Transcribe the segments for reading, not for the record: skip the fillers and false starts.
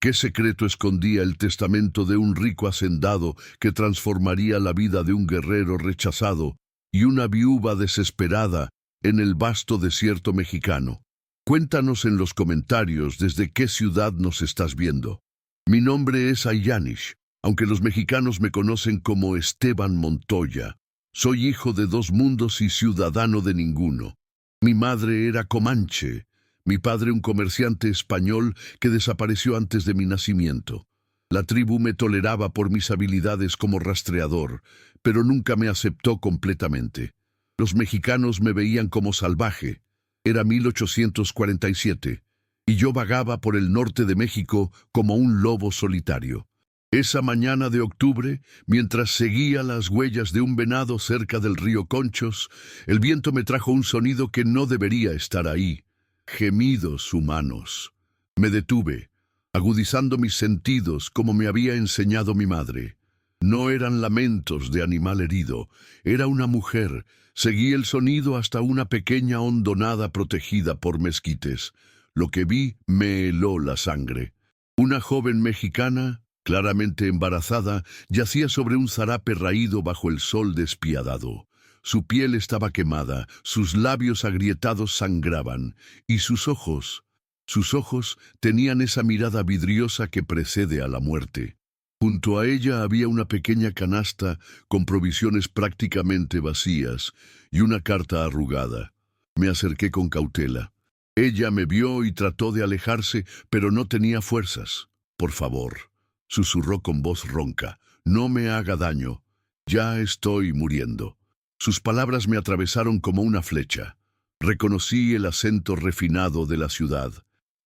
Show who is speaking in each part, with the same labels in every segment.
Speaker 1: ¿Qué secreto escondía el testamento de un rico hacendado que transformaría la vida de un guerrero rechazado y una viuva desesperada en el vasto desierto mexicano? Cuéntanos en los comentarios desde qué ciudad nos estás viendo. Mi nombre es Ayanish, aunque los mexicanos me conocen como Esteban Montoya. Soy hijo de dos mundos y ciudadano de ninguno. Mi madre era comanche, mi padre un comerciante español que desapareció antes de mi nacimiento. La tribu me toleraba por mis habilidades como rastreador, pero nunca me aceptó completamente. Los mexicanos me veían como salvaje. Era 1847, y yo vagaba por el norte de México como un lobo solitario. Esa mañana de octubre, mientras seguía las huellas de un venado cerca del río Conchos, el viento me trajo un sonido que no debería estar ahí. Gemidos humanos. Me detuve, agudizando mis sentidos como me había enseñado mi madre. No eran lamentos de animal herido, era una mujer. Seguí el sonido hasta una pequeña hondonada protegida por mezquites. Lo que vi me heló la sangre. Una joven mexicana, claramente embarazada, yacía sobre un zarape raído bajo el sol despiadado. Su piel estaba quemada, sus labios agrietados sangraban, y sus ojos tenían esa mirada vidriosa que precede a la muerte. Junto a ella había una pequeña canasta con provisiones prácticamente vacías y una carta arrugada. Me acerqué con cautela. Ella me vio y trató de alejarse, pero no tenía fuerzas. «Por favor», susurró con voz ronca, «no me haga daño. Ya estoy muriendo». Sus palabras me atravesaron como una flecha. Reconocí el acento refinado de la ciudad,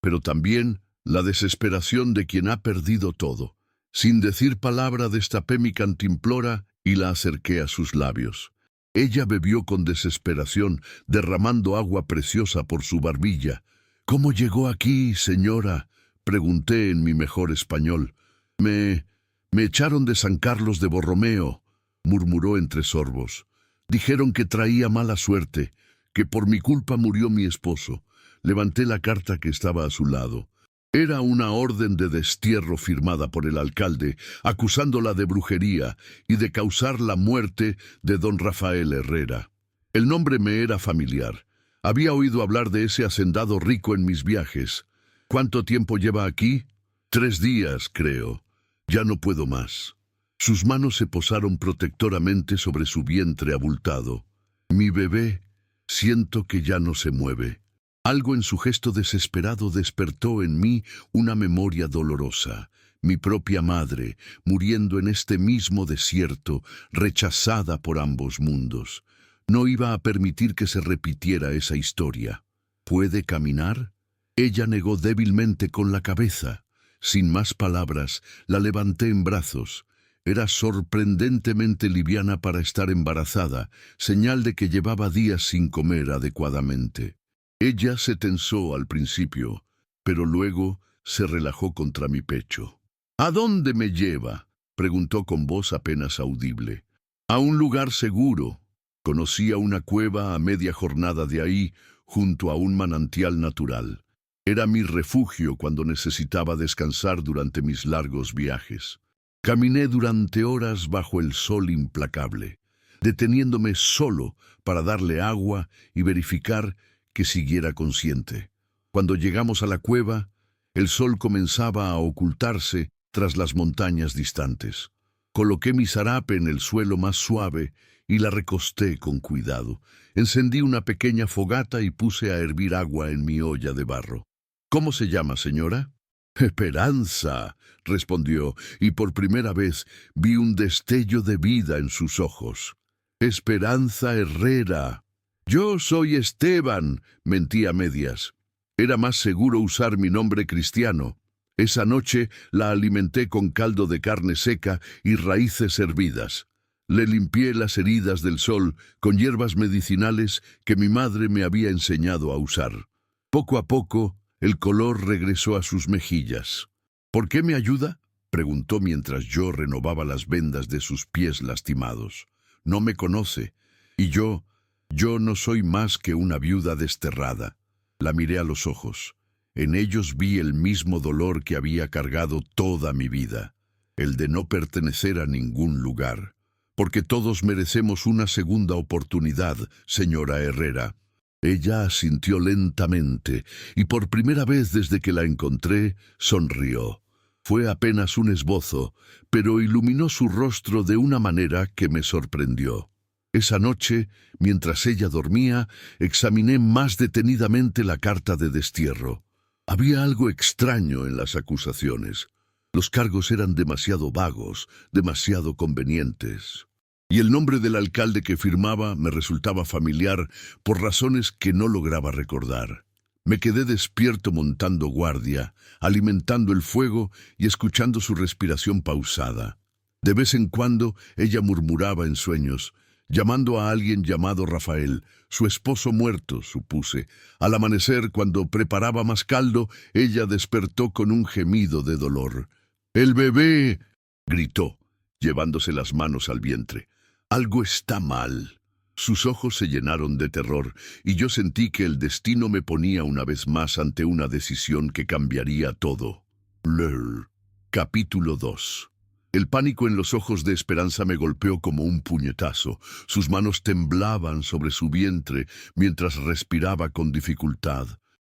Speaker 1: pero también la desesperación de quien ha perdido todo. Sin decir palabra destapé mi cantimplora y la acerqué a sus labios. Ella bebió con desesperación, derramando agua preciosa por su barbilla. «¿Cómo llegó aquí, señora?», pregunté en mi mejor español. Me echaron de San Carlos de Borromeo», murmuró entre sorbos. «Dijeron que traía mala suerte, que por mi culpa murió mi esposo». Levanté la carta que estaba a su lado. Era una orden de destierro firmada por el alcalde, acusándola de brujería y de causar la muerte de don Rafael Herrera. El nombre me era familiar. Había oído hablar de ese hacendado rico en mis viajes. «¿Cuánto tiempo lleva aquí?» «3 días, creo. Ya no puedo más». Sus manos se posaron protectoramente sobre su vientre abultado. «Mi bebé, siento que ya no se mueve». Algo en su gesto desesperado despertó en mí una memoria dolorosa. Mi propia madre, muriendo en este mismo desierto, rechazada por ambos mundos. No iba a permitir que se repitiera esa historia. «¿Puede caminar?». Ella negó débilmente con la cabeza. Sin más palabras, la levanté en brazos. Era sorprendentemente liviana para estar embarazada, señal de que llevaba días sin comer adecuadamente. Ella se tensó al principio, pero luego se relajó contra mi pecho. «¿A dónde me lleva?», preguntó con voz apenas audible. «A un lugar seguro». Conocía una cueva a media jornada de ahí, junto a un manantial natural. Era mi refugio cuando necesitaba descansar durante mis largos viajes. Caminé durante horas bajo el sol implacable, deteniéndome solo para darle agua y verificar que siguiera consciente. Cuando llegamos a la cueva, el sol comenzaba a ocultarse tras las montañas distantes. Coloqué mi zarape en el suelo más suave y la recosté con cuidado. Encendí una pequeña fogata y puse a hervir agua en mi olla de barro. «¿Cómo se llama, señora?» «Esperanza», respondió, y por primera vez vi un destello de vida en sus ojos. «Esperanza Herrera». «Yo soy Esteban», mentí a medias. Era más seguro usar mi nombre cristiano. Esa noche la alimenté con caldo de carne seca y raíces hervidas. Le limpié las heridas del sol con hierbas medicinales que mi madre me había enseñado a usar. Poco a poco, el color regresó a sus mejillas. «¿Por qué me ayuda?», preguntó mientras yo renovaba las vendas de sus pies lastimados. «No me conoce, y yo no soy más que una viuda desterrada». La miré a los ojos. En ellos vi el mismo dolor que había cargado toda mi vida, el de no pertenecer a ningún lugar. Porque todos merecemos una segunda oportunidad, señora Herrera. Ella asintió lentamente, y por primera vez desde que la encontré, sonrió. Fue apenas un esbozo, pero iluminó su rostro de una manera que me sorprendió. Esa noche, mientras ella dormía, examiné más detenidamente la carta de destierro. Había algo extraño en las acusaciones. Los cargos eran demasiado vagos, demasiado convenientes. Y el nombre del alcalde que firmaba me resultaba familiar por razones que no lograba recordar. Me quedé despierto montando guardia, alimentando el fuego y escuchando su respiración pausada. De vez en cuando ella murmuraba en sueños, llamando a alguien llamado Rafael, su esposo muerto, supuse. Al amanecer, cuando preparaba más caldo, ella despertó con un gemido de dolor. «¡El bebé!», gritó, llevándose las manos al vientre. «Algo está mal». Sus ojos se llenaron de terror, y yo sentí que el destino me ponía una vez más ante una decisión que cambiaría todo. Blur. Capítulo 2. El pánico en los ojos de Esperanza me golpeó como un puñetazo. Sus manos temblaban sobre su vientre mientras respiraba con dificultad.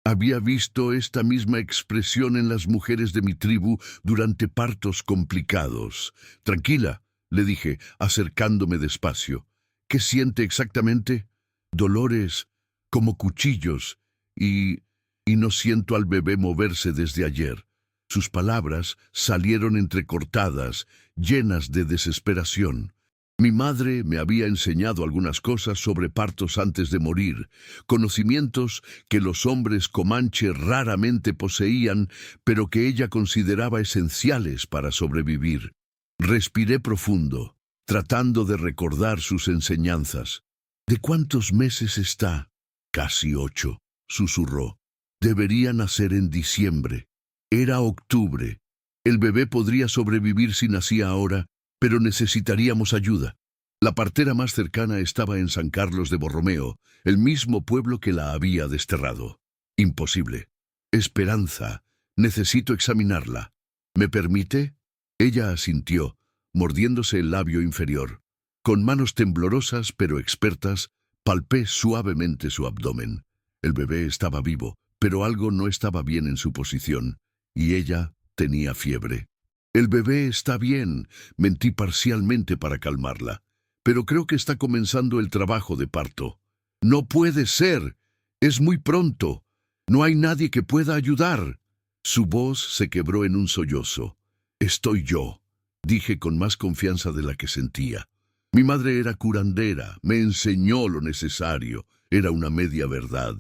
Speaker 1: Había visto esta misma expresión en las mujeres de mi tribu durante partos complicados. «Tranquila», le dije, acercándome despacio. «¿Qué siente exactamente?» «Dolores, como cuchillos, y no siento al bebé moverse desde ayer». Sus palabras salieron entrecortadas, llenas de desesperación. Mi madre me había enseñado algunas cosas sobre partos antes de morir, conocimientos que los hombres comanche raramente poseían, pero que ella consideraba esenciales para sobrevivir. Respiré profundo, tratando de recordar sus enseñanzas. «¿De cuántos meses está?» «Casi 8», susurró. «Debería nacer en diciembre». Era octubre. El bebé podría sobrevivir si nacía ahora, pero necesitaríamos ayuda. La partera más cercana estaba en San Carlos de Borromeo, el mismo pueblo que la había desterrado. Imposible. «Esperanza, necesito examinarla. ¿Me permite?» Ella asintió, mordiéndose el labio inferior. Con manos temblorosas pero expertas, palpé suavemente su abdomen. El bebé estaba vivo, pero algo no estaba bien en su posición, y ella tenía fiebre. «El bebé está bien», mentí parcialmente para calmarla. «Pero creo que está comenzando el trabajo de parto». «No puede ser. Es muy pronto. No hay nadie que pueda ayudar». Su voz se quebró en un sollozo. «Estoy yo», dije con más confianza de la que sentía. Mi madre era curandera, me enseñó lo necesario. Era una media verdad.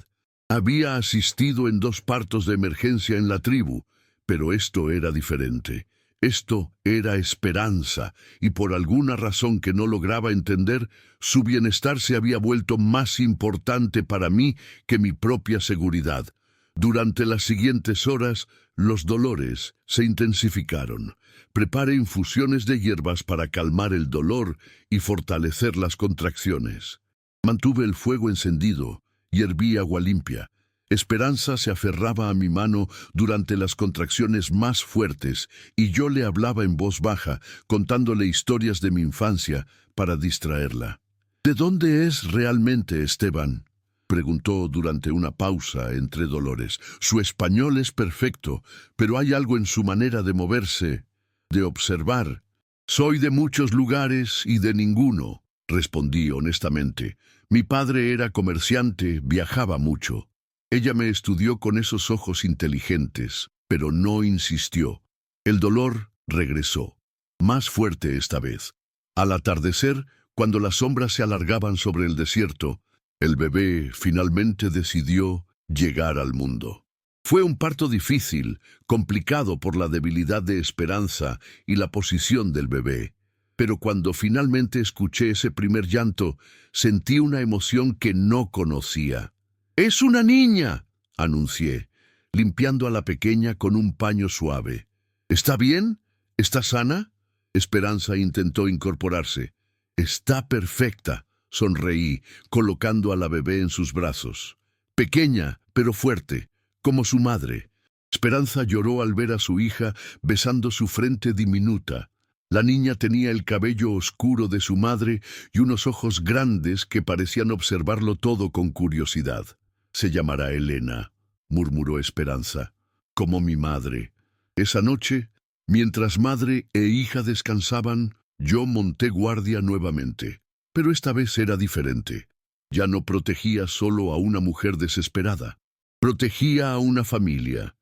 Speaker 1: Había asistido en 2 partos de emergencia en la tribu, pero esto era diferente. Esto era Esperanza, y por alguna razón que no lograba entender, su bienestar se había vuelto más importante para mí que mi propia seguridad. Durante las siguientes horas, los dolores se intensificaron. Preparé infusiones de hierbas para calmar el dolor y fortalecer las contracciones. Mantuve el fuego encendido y herví agua limpia. Esperanza se aferraba a mi mano durante las contracciones más fuertes y yo le hablaba en voz baja, contándole historias de mi infancia para distraerla. «¿De dónde es realmente Esteban?», preguntó durante una pausa entre dolores. «Su español es perfecto, pero hay algo en su manera de moverse, de observar». «Soy de muchos lugares y de ninguno», respondí honestamente. «Mi padre era comerciante, viajaba mucho». Ella me estudió con esos ojos inteligentes, pero no insistió. El dolor regresó, más fuerte esta vez. Al atardecer, cuando las sombras se alargaban sobre el desierto, el bebé finalmente decidió llegar al mundo. Fue un parto difícil, complicado por la debilidad de Esperanza y la posición del bebé. Pero cuando finalmente escuché ese primer llanto, sentí una emoción que no conocía. «¡Es una niña!», anuncié, limpiando a la pequeña con un paño suave. «¿Está bien? ¿Está sana?». Esperanza intentó incorporarse. «Está perfecta», sonreí, colocando a la bebé en sus brazos. «Pequeña, pero fuerte, como su madre». Esperanza lloró al ver a su hija besando su frente diminuta. La niña tenía el cabello oscuro de su madre y unos ojos grandes que parecían observarlo todo con curiosidad. «Se llamará Elena», murmuró Esperanza, «como mi madre». Esa noche, mientras madre e hija descansaban, yo monté guardia nuevamente. Pero esta vez era diferente. Ya no protegía solo a una mujer desesperada. Protegía a una familia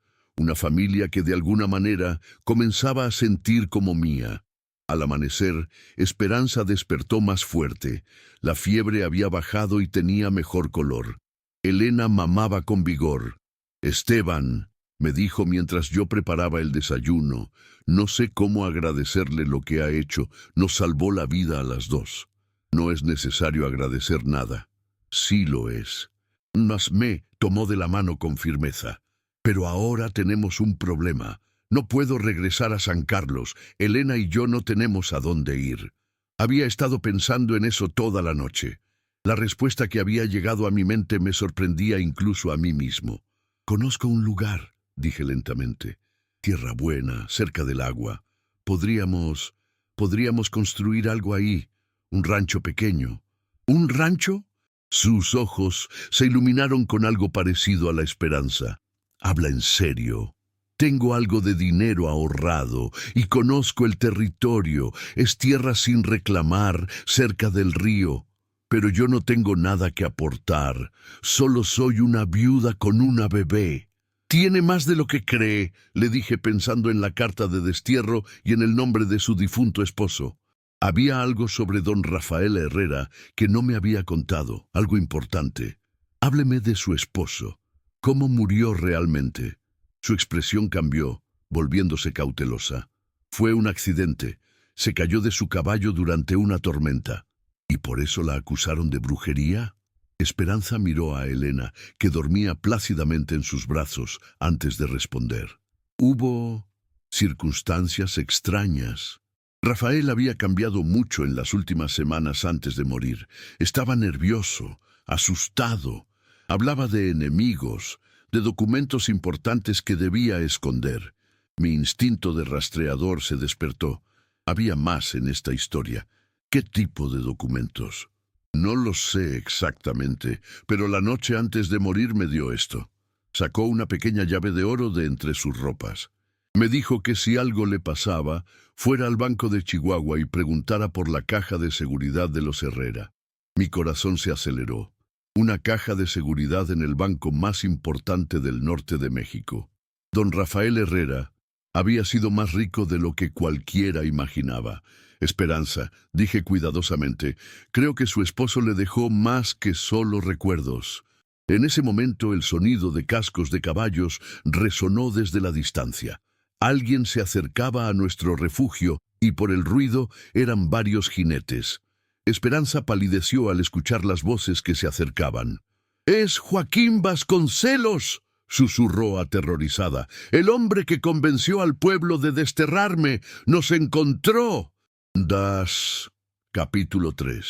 Speaker 1: que de alguna manera comenzaba a sentir como mía. Al amanecer, Esperanza despertó más fuerte. La fiebre había bajado y tenía mejor color. Elena mamaba con vigor. «Esteban», me dijo mientras yo preparaba el desayuno, «no sé cómo agradecerle lo que ha hecho. Nos salvó la vida a las dos». «No es necesario agradecer nada». «Sí lo es». Mas me tomó de la mano con firmeza. «Pero ahora tenemos un problema. No puedo regresar a San Carlos. Elena y yo no tenemos a dónde ir». Había estado pensando en eso toda la noche. La respuesta que había llegado a mi mente me sorprendía incluso a mí mismo. «Conozco un lugar», dije lentamente. «Tierra buena, cerca del agua. Podríamos construir algo ahí. Un rancho pequeño». «¿Un rancho?» Sus ojos se iluminaron con algo parecido a la esperanza. «Habla en serio». «Tengo algo de dinero ahorrado y conozco el territorio. Es tierra sin reclamar, cerca del río. Pero yo no tengo nada que aportar. Solo soy una viuda con una bebé». «Tiene más de lo que cree», le dije pensando en la carta de destierro y en el nombre de su difunto esposo. Había algo sobre don Rafael Herrera que no me había contado, algo importante. «Hábleme de su esposo. ¿Cómo murió realmente?» Su expresión cambió, volviéndose cautelosa. «Fue un accidente. Se cayó de su caballo durante una tormenta». «¿Y por eso la acusaron de brujería?» Esperanza miró a Elena, que dormía plácidamente en sus brazos, antes de responder. «Hubo circunstancias extrañas». Rafael había cambiado mucho en las últimas semanas antes de morir. Estaba nervioso, asustado. Hablaba de enemigos, de documentos importantes que debía esconder. Mi instinto de rastreador se despertó. Había más en esta historia. ¿Qué tipo de documentos? No lo sé exactamente, pero la noche antes de morir me dio esto. Sacó una pequeña llave de oro de entre sus ropas. Me dijo que si algo le pasaba, fuera al Banco de Chihuahua y preguntara por la caja de seguridad de los Herrera. Mi corazón se aceleró. Una caja de seguridad en el banco más importante del norte de México. Don Rafael Herrera había sido más rico de lo que cualquiera imaginaba. «Esperanza», dije cuidadosamente, «creo que su esposo le dejó más que solo recuerdos». En ese momento el sonido de cascos de caballos resonó desde la distancia. Alguien se acercaba a nuestro refugio y por el ruido eran varios jinetes. Esperanza palideció al escuchar las voces que se acercaban. «¡Es Joaquín Vasconcelos!», susurró aterrorizada. «El hombre que convenció al pueblo de desterrarme. ¡Nos encontró!». Capítulo 3.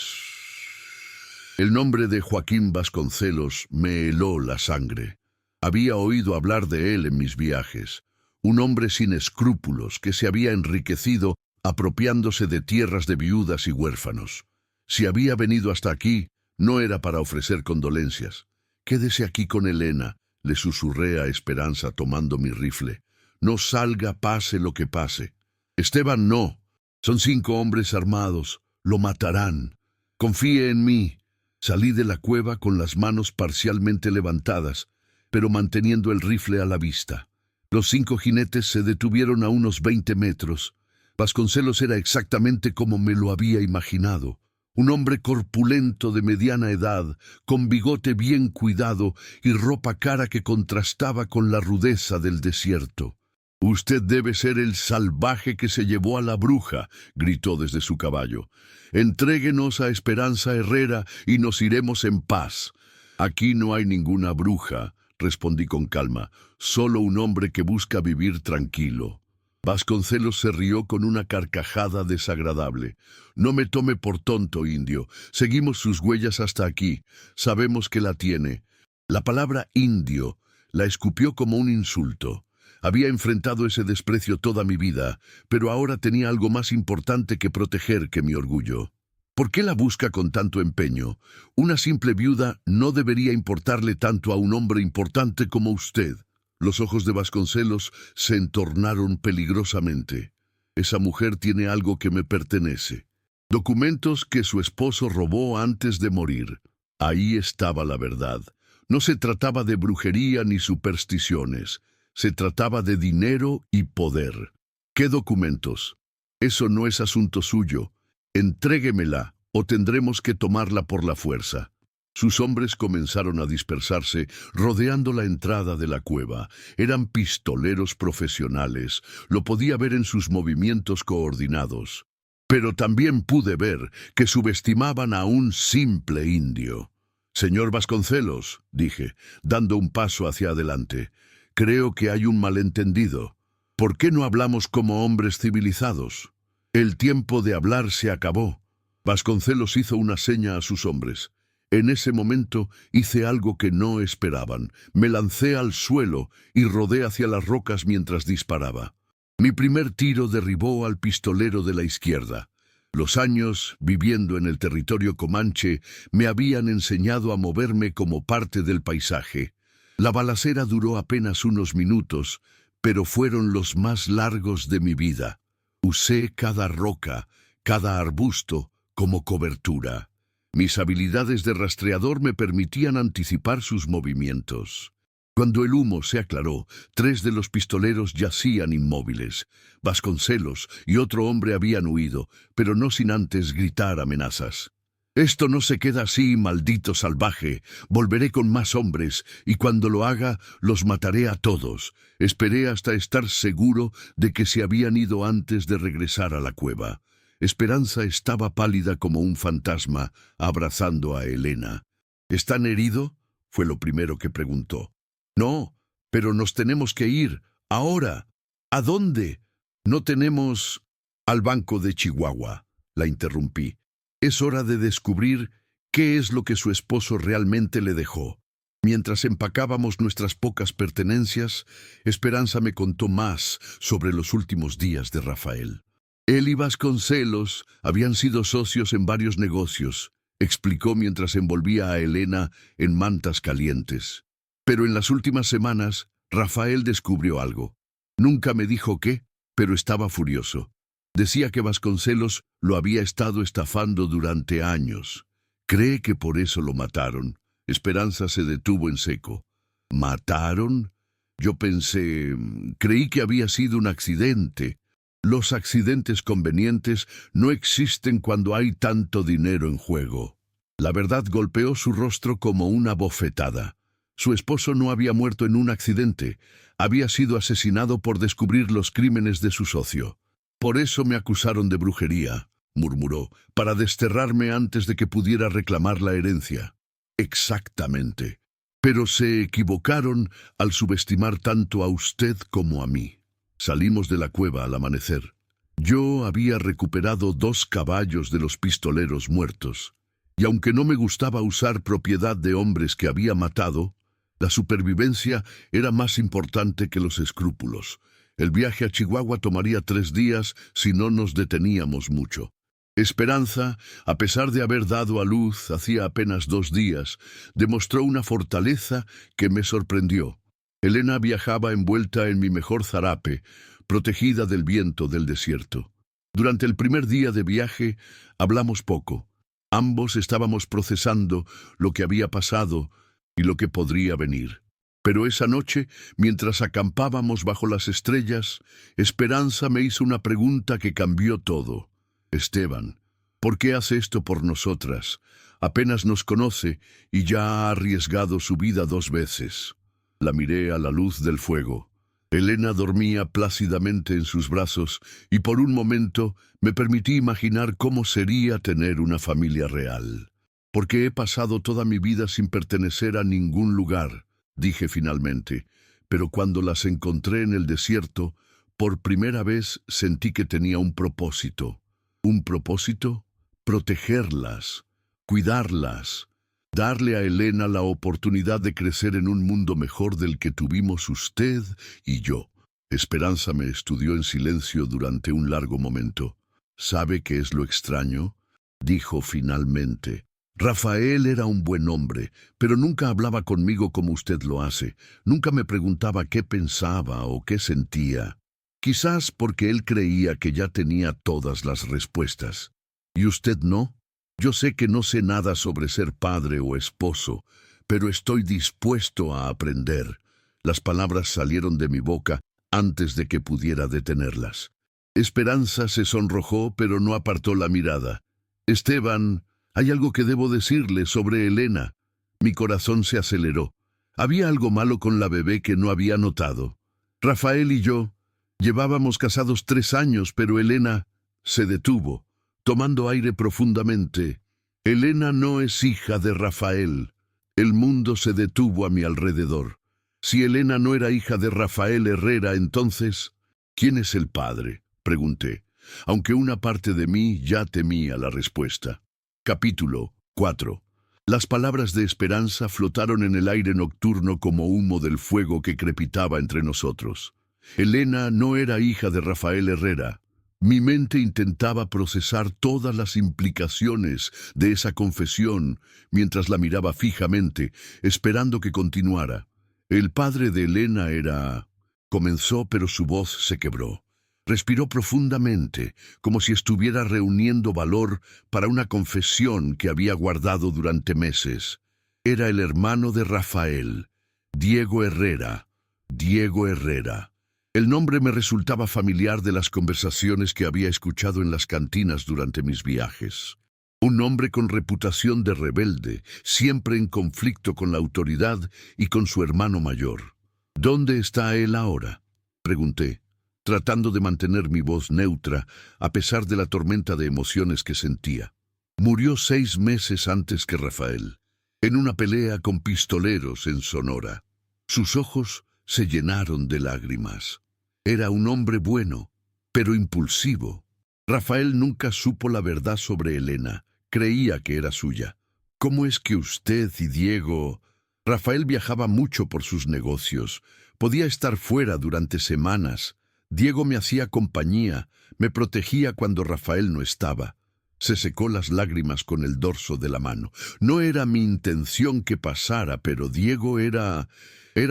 Speaker 1: El nombre de Joaquín Vasconcelos me heló la sangre. Había oído hablar de él en mis viajes. Un hombre sin escrúpulos que se había enriquecido apropiándose de tierras de viudas y huérfanos. Si había venido hasta aquí, no era para ofrecer condolencias. «Quédese aquí con Elena», le susurré a Esperanza tomando mi rifle. «No salga, pase lo que pase». «Esteban, no. Son 5 hombres armados. Lo matarán. Confíe en mí». Salí de la cueva con las manos parcialmente levantadas, pero manteniendo el rifle a la vista. Los 5 jinetes se detuvieron a unos 20 metros. Vasconcelos era exactamente como me lo había imaginado. Un hombre corpulento de mediana edad, con bigote bien cuidado y ropa cara que contrastaba con la rudeza del desierto. «Usted debe ser el salvaje que se llevó a la bruja», gritó desde su caballo. «Entréguenos a Esperanza Herrera y nos iremos en paz». «Aquí no hay ninguna bruja», respondí con calma, «solo un hombre que busca vivir tranquilo». Vasconcelos se rió con una carcajada desagradable. «No me tome por tonto, indio. Seguimos sus huellas hasta aquí. Sabemos que la tiene». La palabra indio la escupió como un insulto. Había enfrentado ese desprecio toda mi vida, pero ahora tenía algo más importante que proteger que mi orgullo. ¿Por qué la busca con tanto empeño? Una simple viuda no debería importarle tanto a un hombre importante como usted. Los ojos de Vasconcelos se entornaron peligrosamente. Esa mujer tiene algo que me pertenece. Documentos que su esposo robó antes de morir. Ahí estaba la verdad. No se trataba de brujería ni supersticiones. Se trataba de dinero y poder. ¿Qué documentos? Eso no es asunto suyo. Entréguemela o tendremos que tomarla por la fuerza. Sus hombres comenzaron a dispersarse, rodeando la entrada de la cueva. Eran pistoleros profesionales. Lo podía ver en sus movimientos coordinados. Pero también pude ver que subestimaban a un simple indio. «Señor Vasconcelos», dije, dando un paso hacia adelante, «creo que hay un malentendido. ¿Por qué no hablamos como hombres civilizados? El tiempo de hablar se acabó». Vasconcelos hizo una seña a sus hombres. En ese momento hice algo que no esperaban. Me lancé al suelo y rodé hacia las rocas mientras disparaba. Mi primer tiro derribó al pistolero de la izquierda. Los años, viviendo en el territorio comanche, me habían enseñado a moverme como parte del paisaje. La balacera duró apenas unos minutos, pero fueron los más largos de mi vida. Usé cada roca, cada arbusto, como cobertura. Mis habilidades de rastreador me permitían anticipar sus movimientos. Cuando el humo se aclaró, 3 de los pistoleros yacían inmóviles. Vasconcelos y otro hombre habían huido, pero no sin antes gritar amenazas. «Esto no se queda así, maldito salvaje. Volveré con más hombres, y cuando lo haga, los mataré a todos». Esperé hasta estar seguro de que se habían ido antes de regresar a la cueva. Esperanza estaba pálida como un fantasma, abrazando a Elena. «¿Están herido?», fue lo primero que preguntó. «No, pero nos tenemos que ir, ahora». «¿A dónde?». «No tenemos...» «Al banco de Chihuahua», la interrumpí. «Es hora de descubrir qué es lo que su esposo realmente le dejó». Mientras empacábamos nuestras pocas pertenencias, Esperanza me contó más sobre los últimos días de Rafael. Él y Vasconcelos habían sido socios en varios negocios, explicó mientras envolvía a Elena en mantas calientes. Pero en las últimas semanas, Rafael descubrió algo. Nunca me dijo qué, pero estaba furioso. Decía que Vasconcelos lo había estado estafando durante años. Cree que por eso lo mataron. Esperanza se detuvo en seco. ¿Mataron? Yo pensé... creí que había sido un accidente. Los accidentes convenientes no existen cuando hay tanto dinero en juego. La verdad golpeó su rostro como una bofetada. Su esposo no había muerto en un accidente. Había sido asesinado por descubrir los crímenes de su socio. «Por eso me acusaron de brujería», murmuró, «para desterrarme antes de que pudiera reclamar la herencia». «Exactamente. Pero se equivocaron al subestimar tanto a usted como a mí». Salimos de la cueva al amanecer. Yo había recuperado 2 caballos de los pistoleros muertos, y aunque no me gustaba usar propiedad de hombres que había matado, la supervivencia era más importante que los escrúpulos. El viaje a Chihuahua tomaría 3 días si no nos deteníamos mucho. Esperanza, a pesar de haber dado a luz hacía apenas 2 días, demostró una fortaleza que me sorprendió. Elena viajaba envuelta en mi mejor zarape, protegida del viento del desierto. Durante el primer día de viaje hablamos poco. Ambos estábamos procesando lo que había pasado y lo que podría venir. Pero esa noche, mientras acampábamos bajo las estrellas, Esperanza me hizo una pregunta que cambió todo. «Esteban, ¿por qué hace esto por nosotras? Apenas nos conoce y ya ha arriesgado su vida 2 veces». La miré a la luz del fuego. Elena dormía plácidamente en sus brazos y por un momento me permití imaginar cómo sería tener una familia real. «Porque he pasado toda mi vida sin pertenecer a ningún lugar», dije finalmente, pero cuando las encontré en el desierto, por primera vez sentí que tenía un propósito. ¿Un propósito? Protegerlas, cuidarlas, darle a Elena la oportunidad de crecer en un mundo mejor del que tuvimos usted y yo. Esperanza me estudió en silencio durante un largo momento. ¿Sabe qué es lo extraño? Dijo finalmente. Rafael era un buen hombre, pero nunca hablaba conmigo como usted lo hace. Nunca me preguntaba qué pensaba o qué sentía. Quizás porque él creía que ya tenía todas las respuestas. ¿Y usted no? Yo sé que no sé nada sobre ser padre o esposo, pero estoy dispuesto a aprender. Las palabras salieron de mi boca antes de que pudiera detenerlas. Esperanza se sonrojó, pero no apartó la mirada. Esteban, hay algo que debo decirle sobre Elena. Mi corazón se aceleró. Había algo malo con la bebé que no había notado. Rafael y yo llevábamos casados 3 años, pero Elena se detuvo, tomando aire profundamente. Elena no es hija de Rafael. El mundo se detuvo a mi alrededor. Si Elena no era hija de Rafael Herrera, entonces, ¿quién es el padre?, pregunté, aunque una parte de mí ya temía la respuesta. Capítulo 4. Las palabras de Esperanza flotaron en el aire nocturno como humo del fuego que crepitaba entre nosotros. Elena no era hija de Rafael Herrera. Mi mente intentaba procesar todas las implicaciones de esa confesión mientras la miraba fijamente, esperando que continuara. El padre de Elena era... Comenzó, pero su voz se quebró. Respiró profundamente, como si estuviera reuniendo valor para una confesión que había guardado durante meses. Era el hermano de Rafael, Diego Herrera. Diego Herrera. El nombre me resultaba familiar de las conversaciones que había escuchado en las cantinas durante mis viajes. Un hombre con reputación de rebelde, siempre en conflicto con la autoridad y con su hermano mayor. ¿Dónde está él ahora?, pregunté, tratando de mantener mi voz neutra a pesar de la tormenta de emociones que sentía. Murió 6 meses antes que Rafael, en una pelea con pistoleros en Sonora. Sus ojos se llenaron de lágrimas. Era un hombre bueno, pero impulsivo. Rafael nunca supo la verdad sobre Elena. Creía que era suya. ¿Cómo es que usted y Diego...? Rafael viajaba mucho por sus negocios. Podía estar fuera durante semanas. Diego me hacía compañía, me protegía cuando Rafael no estaba. Se secó las lágrimas con el dorso de la mano. No era mi intención que pasara, pero Diego era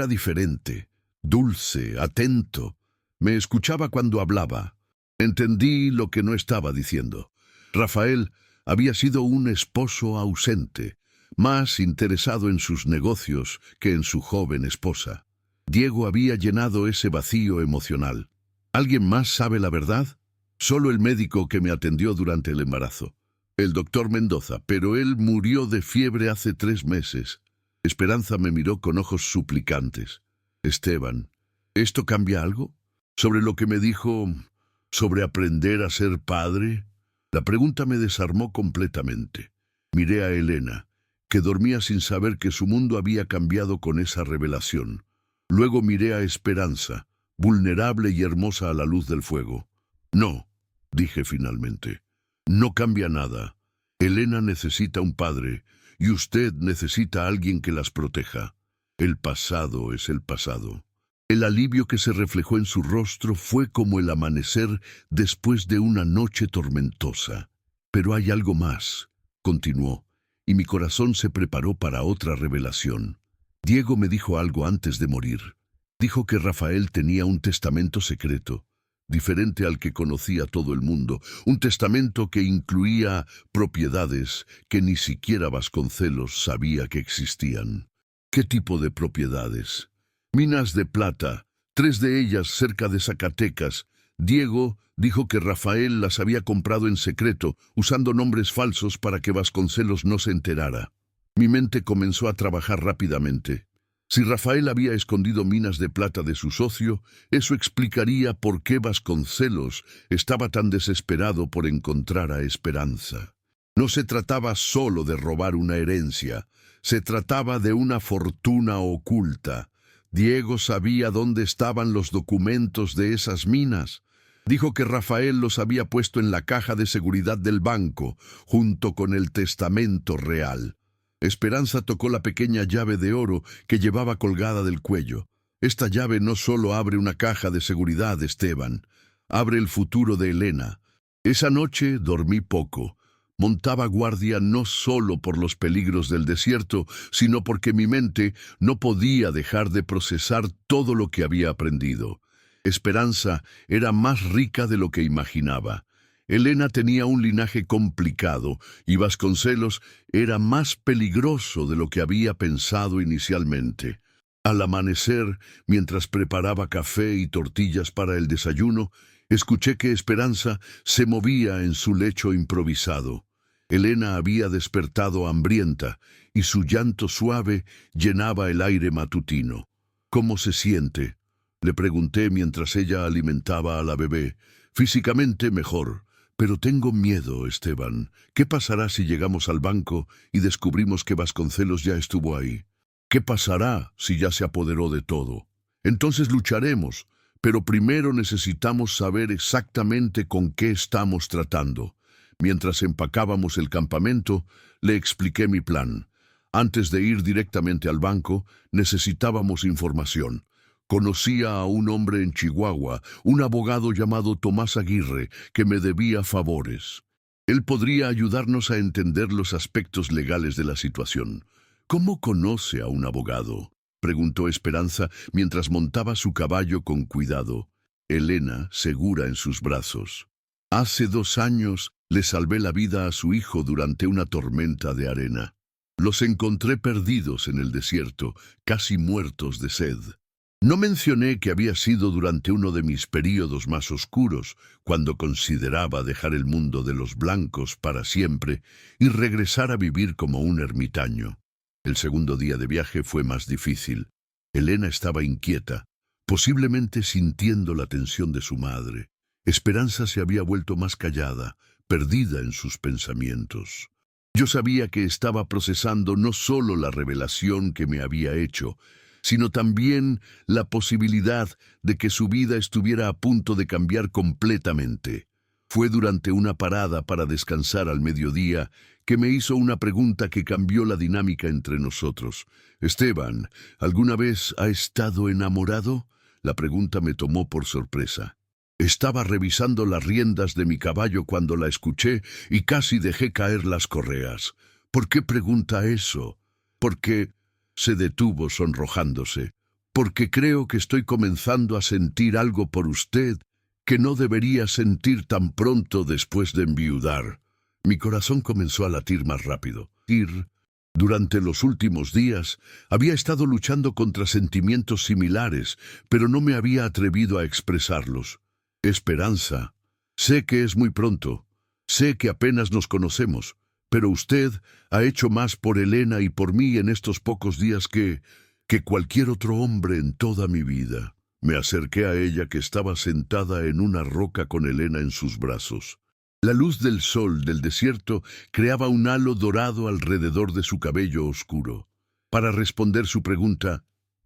Speaker 1: diferente, dulce, atento. Me escuchaba cuando hablaba. Entendí lo que no estaba diciendo. Rafael había sido un esposo ausente, más interesado en sus negocios que en su joven esposa. Diego había llenado ese vacío emocional. ¿Alguien más sabe la verdad? Solo el médico que me atendió durante el embarazo, el doctor Mendoza, pero él murió de fiebre hace 3 meses. Esperanza me miró con ojos suplicantes. Esteban, ¿esto cambia algo? ¿Sobre lo que me dijo sobre aprender a ser padre? La pregunta me desarmó completamente. Miré a Elena, que dormía sin saber que su mundo había cambiado con esa revelación. Luego miré a Esperanza, vulnerable y hermosa a la luz del fuego. No, dije finalmente, no cambia nada. Elena necesita un padre, y usted necesita a alguien que las proteja. El pasado es el pasado. El alivio que se reflejó en su rostro fue como el amanecer después de una noche tormentosa. Pero hay algo más, continuó, y mi corazón se preparó para otra revelación. Diego me dijo algo antes de morir. Dijo que Rafael tenía un testamento secreto, diferente al que conocía todo el mundo, un testamento que incluía propiedades que ni siquiera Vasconcelos sabía que existían. ¿Qué tipo de propiedades? Minas de plata, 3 de ellas cerca de Zacatecas. Diego dijo que Rafael las había comprado en secreto, usando nombres falsos para que Vasconcelos no se enterara. Mi mente comenzó a trabajar rápidamente. Si Rafael había escondido minas de plata de su socio, eso explicaría por qué Vasconcelos estaba tan desesperado por encontrar a Esperanza. No se trataba solo de robar una herencia, se trataba de una fortuna oculta. Diego sabía dónde estaban los documentos de esas minas. Dijo que Rafael los había puesto en la caja de seguridad del banco, junto con el testamento real. Esperanza tocó la pequeña llave de oro que llevaba colgada del cuello. Esta llave no solo abre una caja de seguridad, Esteban, abre el futuro de Elena. Esa noche dormí poco. Montaba guardia no solo por los peligros del desierto, sino porque mi mente no podía dejar de procesar todo lo que había aprendido. Esperanza era más rica de lo que imaginaba. Elena tenía un linaje complicado y Vasconcelos era más peligroso de lo que había pensado inicialmente. Al amanecer, mientras preparaba café y tortillas para el desayuno, escuché que Esperanza se movía en su lecho improvisado. Elena había despertado hambrienta y su llanto suave llenaba el aire matutino. «¿Cómo se siente?», le pregunté mientras ella alimentaba a la bebé. «Físicamente mejor, pero tengo miedo, Esteban. ¿Qué pasará si llegamos al banco y descubrimos que Vasconcelos ya estuvo ahí? ¿Qué pasará si ya se apoderó de todo? Entonces lucharemos, pero primero necesitamos saber exactamente con qué estamos tratando». Mientras empacábamos el campamento, le expliqué mi plan. Antes de ir directamente al banco, necesitábamos información. Conocía a un hombre en Chihuahua, un abogado llamado Tomás Aguirre, que me debía favores. Él podría ayudarnos a entender los aspectos legales de la situación. «¿Cómo conoce a un abogado?», preguntó Esperanza mientras montaba su caballo con cuidado. Elena, segura en sus brazos. «Hace 2 años le salvé la vida a su hijo durante una tormenta de arena. Los encontré perdidos en el desierto, casi muertos de sed. No mencioné que había sido durante uno de mis períodos más oscuros, cuando consideraba dejar el mundo de los blancos para siempre y regresar a vivir como un ermitaño. El segundo día de viaje fue más difícil. Elena estaba inquieta, posiblemente sintiendo la tensión de su madre. Esperanza se había vuelto más callada, perdida en sus pensamientos. Yo sabía que estaba procesando no solo la revelación que me había hecho, sino también la posibilidad de que su vida estuviera a punto de cambiar completamente. Fue durante una parada para descansar al mediodía que me hizo una pregunta que cambió la dinámica entre nosotros. «Esteban, ¿alguna vez ha estado enamorado?». La pregunta me tomó por sorpresa. Estaba revisando las riendas de mi caballo cuando la escuché y casi dejé caer las correas. «¿Por qué pregunta eso?». «Porque…», se detuvo sonrojándose. «Porque creo que estoy comenzando a sentir algo por usted que no debería sentir tan pronto después de enviudar». Mi corazón comenzó a latir más rápido. Durante los últimos días había estado luchando contra sentimientos similares, pero no me había atrevido a expresarlos. «Esperanza, sé que es muy pronto, sé que apenas nos conocemos, pero usted ha hecho más por Elena y por mí en estos pocos días que cualquier otro hombre en toda mi vida». Me acerqué a ella, que estaba sentada en una roca con Elena en sus brazos. La luz del sol del desierto creaba un halo dorado alrededor de su cabello oscuro. Para responder su pregunta,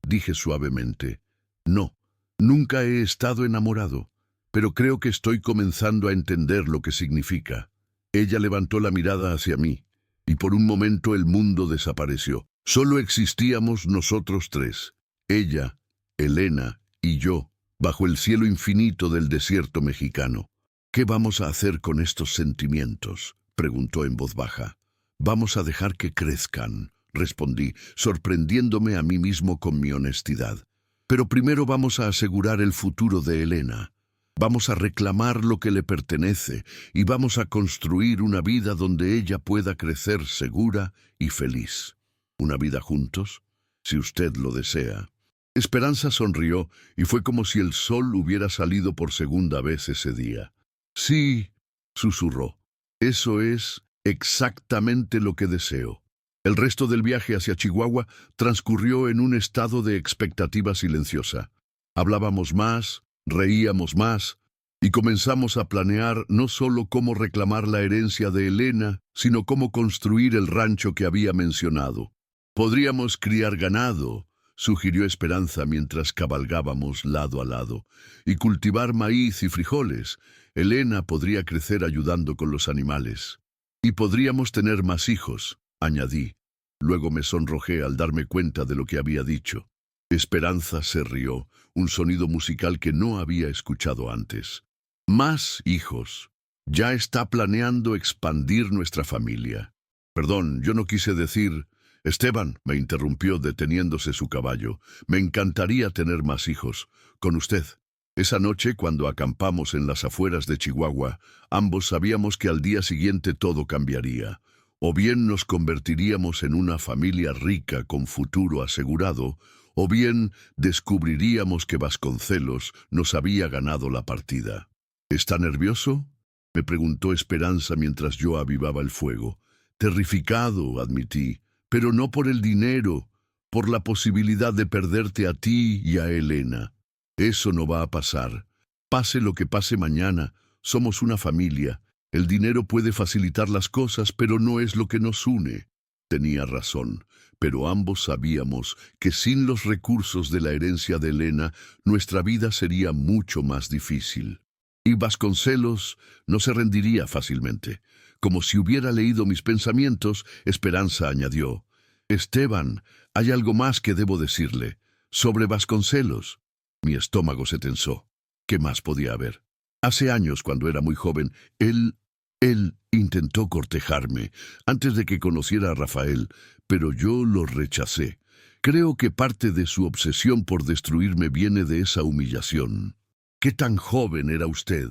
Speaker 1: dije suavemente: «No, nunca he estado enamorado, pero creo que estoy comenzando a entender lo que significa». Ella levantó la mirada hacia mí, y por un momento el mundo desapareció. Solo existíamos nosotros tres, ella, Elena y yo, bajo el cielo infinito del desierto mexicano. «¿Qué vamos a hacer con estos sentimientos?», preguntó en voz baja. «Vamos a dejar que crezcan», respondí, sorprendiéndome a mí mismo con mi honestidad. «Pero primero vamos a asegurar el futuro de Elena. Vamos a reclamar lo que le pertenece y vamos a construir una vida donde ella pueda crecer segura y feliz. ¿Una vida juntos? Si usted lo desea». Esperanza sonrió y fue como si el sol hubiera salido por segunda vez ese día. «Sí», susurró, «eso es exactamente lo que deseo». El resto del viaje hacia Chihuahua transcurrió en un estado de expectativa silenciosa. Hablábamos más, reíamos más, y comenzamos a planear no solo cómo reclamar la herencia de Elena, sino cómo construir el rancho que había mencionado. «Podríamos criar ganado», sugirió Esperanza mientras cabalgábamos lado a lado, «y cultivar maíz y frijoles. Elena podría crecer ayudando con los animales. Y podríamos tener más hijos», añadí. Luego me sonrojé al darme cuenta de lo que había dicho. Esperanza se rió, un sonido musical que no había escuchado antes. Más hijos. Ya está planeando expandir nuestra familia. Perdón, yo no quise decir... Esteban, me interrumpió deteniéndose su caballo. Me encantaría tener más hijos. Con usted. Esa noche, cuando acampamos en las afueras de Chihuahua, ambos sabíamos que al día siguiente todo cambiaría. O bien nos convertiríamos en una familia rica con futuro asegurado, o bien descubriríamos que Vasconcelos nos había ganado la partida. ¿Está nervioso?, me preguntó Esperanza mientras yo avivaba el fuego. Terrificado, admití, pero no por el dinero, por la posibilidad de perderte a ti y a Elena. Eso no va a pasar. Pase lo que pase mañana, somos una familia. El dinero puede facilitar las cosas, pero no es lo que nos une. Tenía razón, pero ambos sabíamos que sin los recursos de la herencia de Elena, nuestra vida sería mucho más difícil. Y Vasconcelos no se rendiría fácilmente. Como si hubiera leído mis pensamientos, Esperanza añadió: «Esteban, hay algo más que debo decirle. Sobre Vasconcelos». Mi estómago se tensó. ¿Qué más podía haber? Hace años, cuando era muy joven, él intentó cortejarme antes de que conociera a Rafael, pero yo lo rechacé. Creo que parte de su obsesión por destruirme viene de esa humillación. ¿Qué tan joven era usted?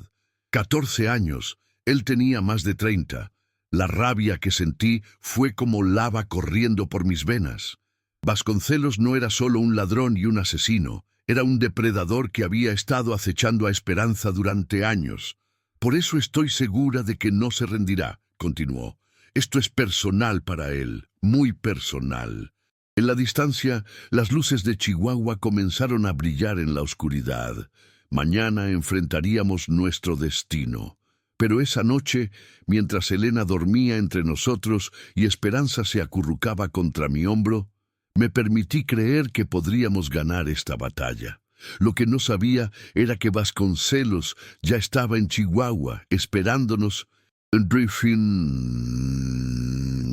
Speaker 1: 14 años. Él tenía más de 30. La rabia que sentí fue como lava corriendo por mis venas. Vasconcelos no era solo un ladrón y un asesino. Era un depredador que había estado acechando a Esperanza durante años. Por eso estoy segura de que no se rendirá, continuó. Esto es personal para él, muy personal. En la distancia, las luces de Chihuahua comenzaron a brillar en la oscuridad. Mañana enfrentaríamos nuestro destino. Pero esa noche, mientras Elena dormía entre nosotros y Esperanza se acurrucaba contra mi hombro, me permití creer que podríamos ganar esta batalla. Lo que no sabía era que Vasconcelos ya estaba en Chihuahua, esperándonos.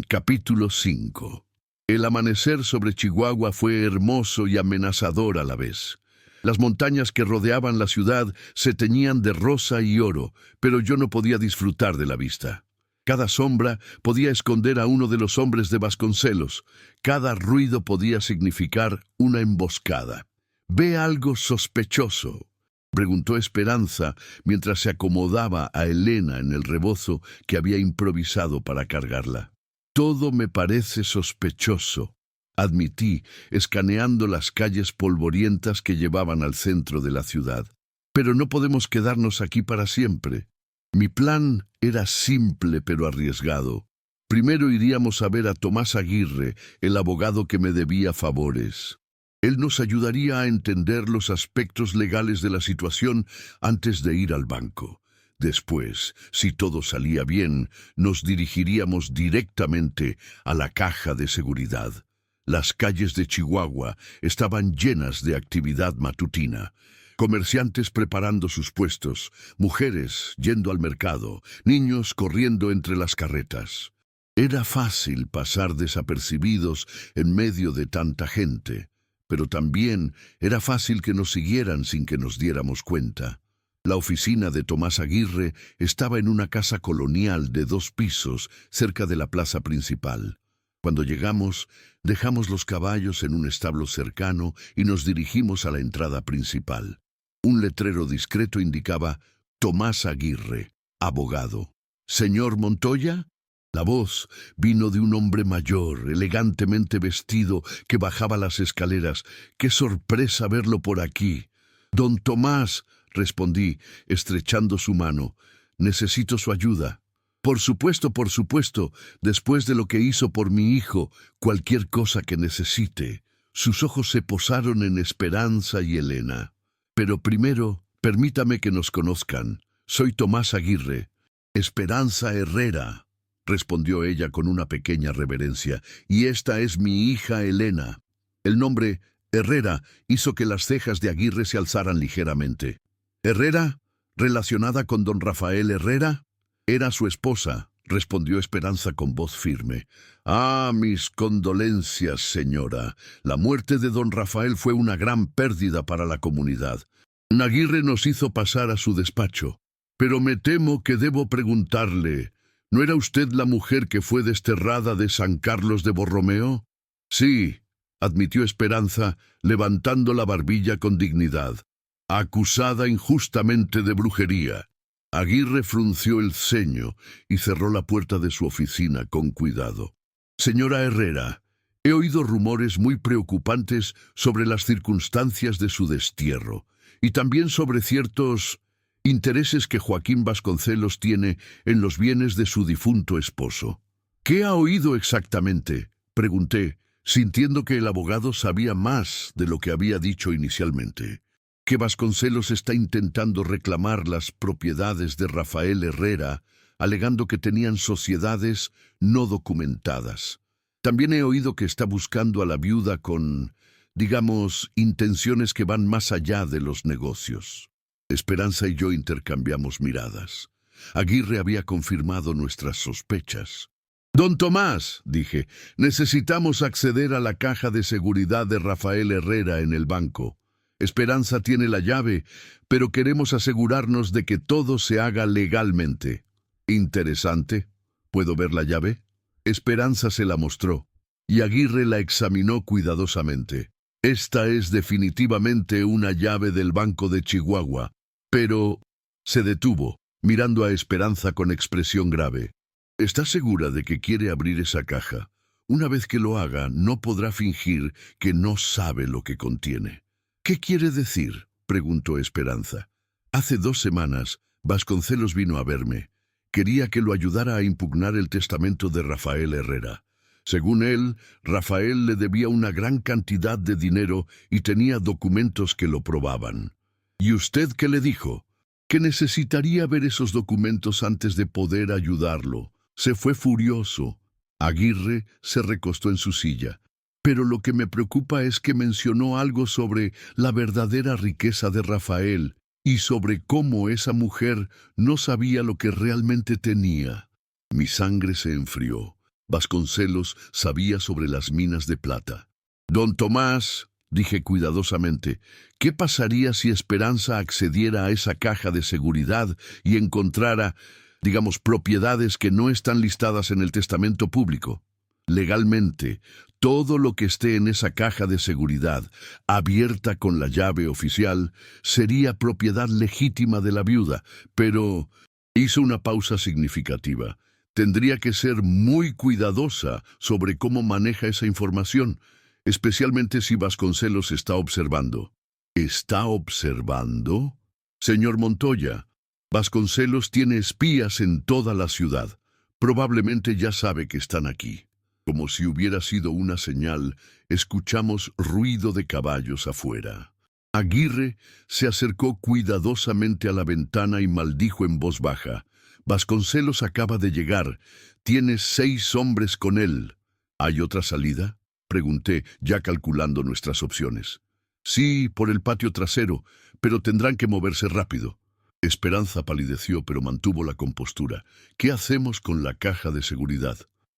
Speaker 1: Capítulo 5. El amanecer sobre Chihuahua fue hermoso y amenazador a la vez. Las montañas que rodeaban la ciudad se teñían de rosa y oro, pero yo no podía disfrutar de la vista. Cada sombra podía esconder a uno de los hombres de Vasconcelos. Cada ruido podía significar una emboscada. «¿Ve algo sospechoso?», preguntó Esperanza mientras se acomodaba a Elena en el rebozo que había improvisado para cargarla. «Todo me parece sospechoso», admití, escaneando las calles polvorientas que llevaban al centro de la ciudad. «Pero no podemos quedarnos aquí para siempre». Mi plan era simple pero arriesgado. Primero iríamos a ver a Tomás Aguirre, el abogado que me debía favores. Él nos ayudaría a entender los aspectos legales de la situación antes de ir al banco. Después, si todo salía bien, nos dirigiríamos directamente a la caja de seguridad. Las calles de Chihuahua estaban llenas de actividad matutina. Comerciantes preparando sus puestos, mujeres yendo al mercado, niños corriendo entre las carretas. Era fácil pasar desapercibidos en medio de tanta gente, pero también era fácil que nos siguieran sin que nos diéramos cuenta. La oficina de Tomás Aguirre estaba en una casa colonial de 2 pisos cerca de la plaza principal. Cuando llegamos, dejamos los caballos en un establo cercano y nos dirigimos a la entrada principal. Un letrero discreto indicaba «Tomás Aguirre, abogado». «¿Señor Montoya?». La voz vino de un hombre mayor, elegantemente vestido, que bajaba las escaleras. «¡Qué sorpresa verlo por aquí!». «Don Tomás», respondí, estrechando su mano. «Necesito su ayuda». Por supuesto, después de lo que hizo por mi hijo, cualquier cosa que necesite». Sus ojos se posaron en Esperanza y Elena. «Pero primero, permítame que nos conozcan. Soy Tomás Aguirre». «Esperanza Herrera», respondió ella con una pequeña reverencia, «y esta es mi hija Elena». El nombre Herrera hizo que las cejas de Aguirre se alzaran ligeramente. «¿Herrera? ¿Relacionada con don Rafael Herrera?». «Era su esposa», respondió Esperanza con voz firme. Ah, mis condolencias, señora. La muerte de don Rafael fue una gran pérdida para la comunidad. Aguirre nos hizo pasar a su despacho. Pero me temo que debo preguntarle, ¿no era usted la mujer que fue desterrada de San Carlos de Borromeo? Sí, admitió Esperanza, levantando la barbilla con dignidad. Acusada injustamente de brujería. Aguirre frunció el ceño y cerró la puerta de su oficina con cuidado. Señora Herrera, he oído rumores muy preocupantes sobre las circunstancias de su destierro y también sobre ciertos intereses que Joaquín Vasconcelos tiene en los bienes de su difunto esposo. ¿Qué ha oído exactamente?, pregunté, sintiendo que el abogado sabía más de lo que había dicho inicialmente. Que Vasconcelos está intentando reclamar las propiedades de Rafael Herrera, alegando que tenían sociedades no documentadas. También he oído que está buscando a la viuda con, digamos, intenciones que van más allá de los negocios. Esperanza y yo intercambiamos miradas. Aguirre había confirmado nuestras sospechas. «Don Tomás», dije, «necesitamos acceder a la caja de seguridad de Rafael Herrera en el banco. Esperanza tiene la llave, pero queremos asegurarnos de que todo se haga legalmente». «Interesante. ¿Puedo ver la llave?» Esperanza se la mostró, y Aguirre la examinó cuidadosamente. «Esta es definitivamente una llave del Banco de Chihuahua». Pero se detuvo, mirando a Esperanza con expresión grave. «¿Está segura de que quiere abrir esa caja? Una vez que lo haga, no podrá fingir que no sabe lo que contiene». «¿Qué quiere decir?», preguntó Esperanza. «Hace 2 semanas, Vasconcelos vino a verme. Quería que lo ayudara a impugnar el testamento de Rafael Herrera. Según él, Rafael le debía una gran cantidad de dinero y tenía documentos que lo probaban. ¿Y usted qué le dijo?». «Que necesitaría ver esos documentos antes de poder ayudarlo». Se fue furioso. Aguirre se recostó en su silla. «Pero lo que me preocupa es que mencionó algo sobre la verdadera riqueza de Rafael y sobre cómo esa mujer no sabía lo que realmente tenía». Mi sangre se enfrió. Vasconcelos sabía sobre las minas de plata. «Don Tomás», dije cuidadosamente, «¿qué pasaría si Esperanza accediera a esa caja de seguridad y encontrara, digamos, propiedades que no están listadas en el testamento público? Legalmente, todo lo que esté en esa caja de seguridad, abierta con la llave oficial, sería propiedad legítima de la viuda, pero...» Hizo una pausa significativa. «Tendría que ser muy cuidadosa sobre cómo maneja esa información, especialmente si Vasconcelos está observando». «¿Está observando?». «Señor Montoya, Vasconcelos tiene espías en toda la ciudad. Probablemente ya sabe que están aquí». Como si hubiera sido una señal, escuchamos ruido de caballos afuera. Aguirre se acercó cuidadosamente a la ventana y maldijo en voz baja. «Vasconcelos acaba de llegar. Tiene 6 hombres con él». «¿Hay otra salida?», pregunté, ya calculando nuestras opciones. «Sí, por el patio trasero, pero tendrán que moverse rápido». Esperanza palideció, pero mantuvo la compostura. «¿Qué hacemos con la caja de seguridad?».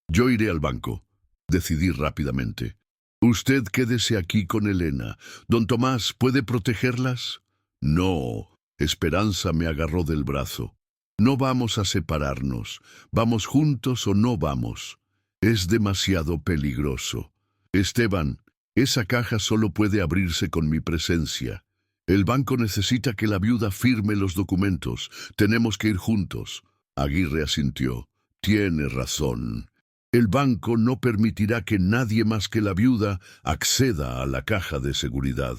Speaker 1: «Yo iré al banco», decidí rápidamente. «Usted quédese aquí con Elena. Don Tomás, ¿puede protegerlas?». «No». Esperanza me agarró del brazo. «No vamos a separarnos. Vamos juntos o no vamos. Es demasiado peligroso. Esteban, esa caja solo puede abrirse con mi presencia. El banco necesita que la viuda firme los documentos. Tenemos que ir juntos». Aguirre asintió. «Tiene razón. El banco no permitirá que nadie más que la viuda acceda a la caja de seguridad,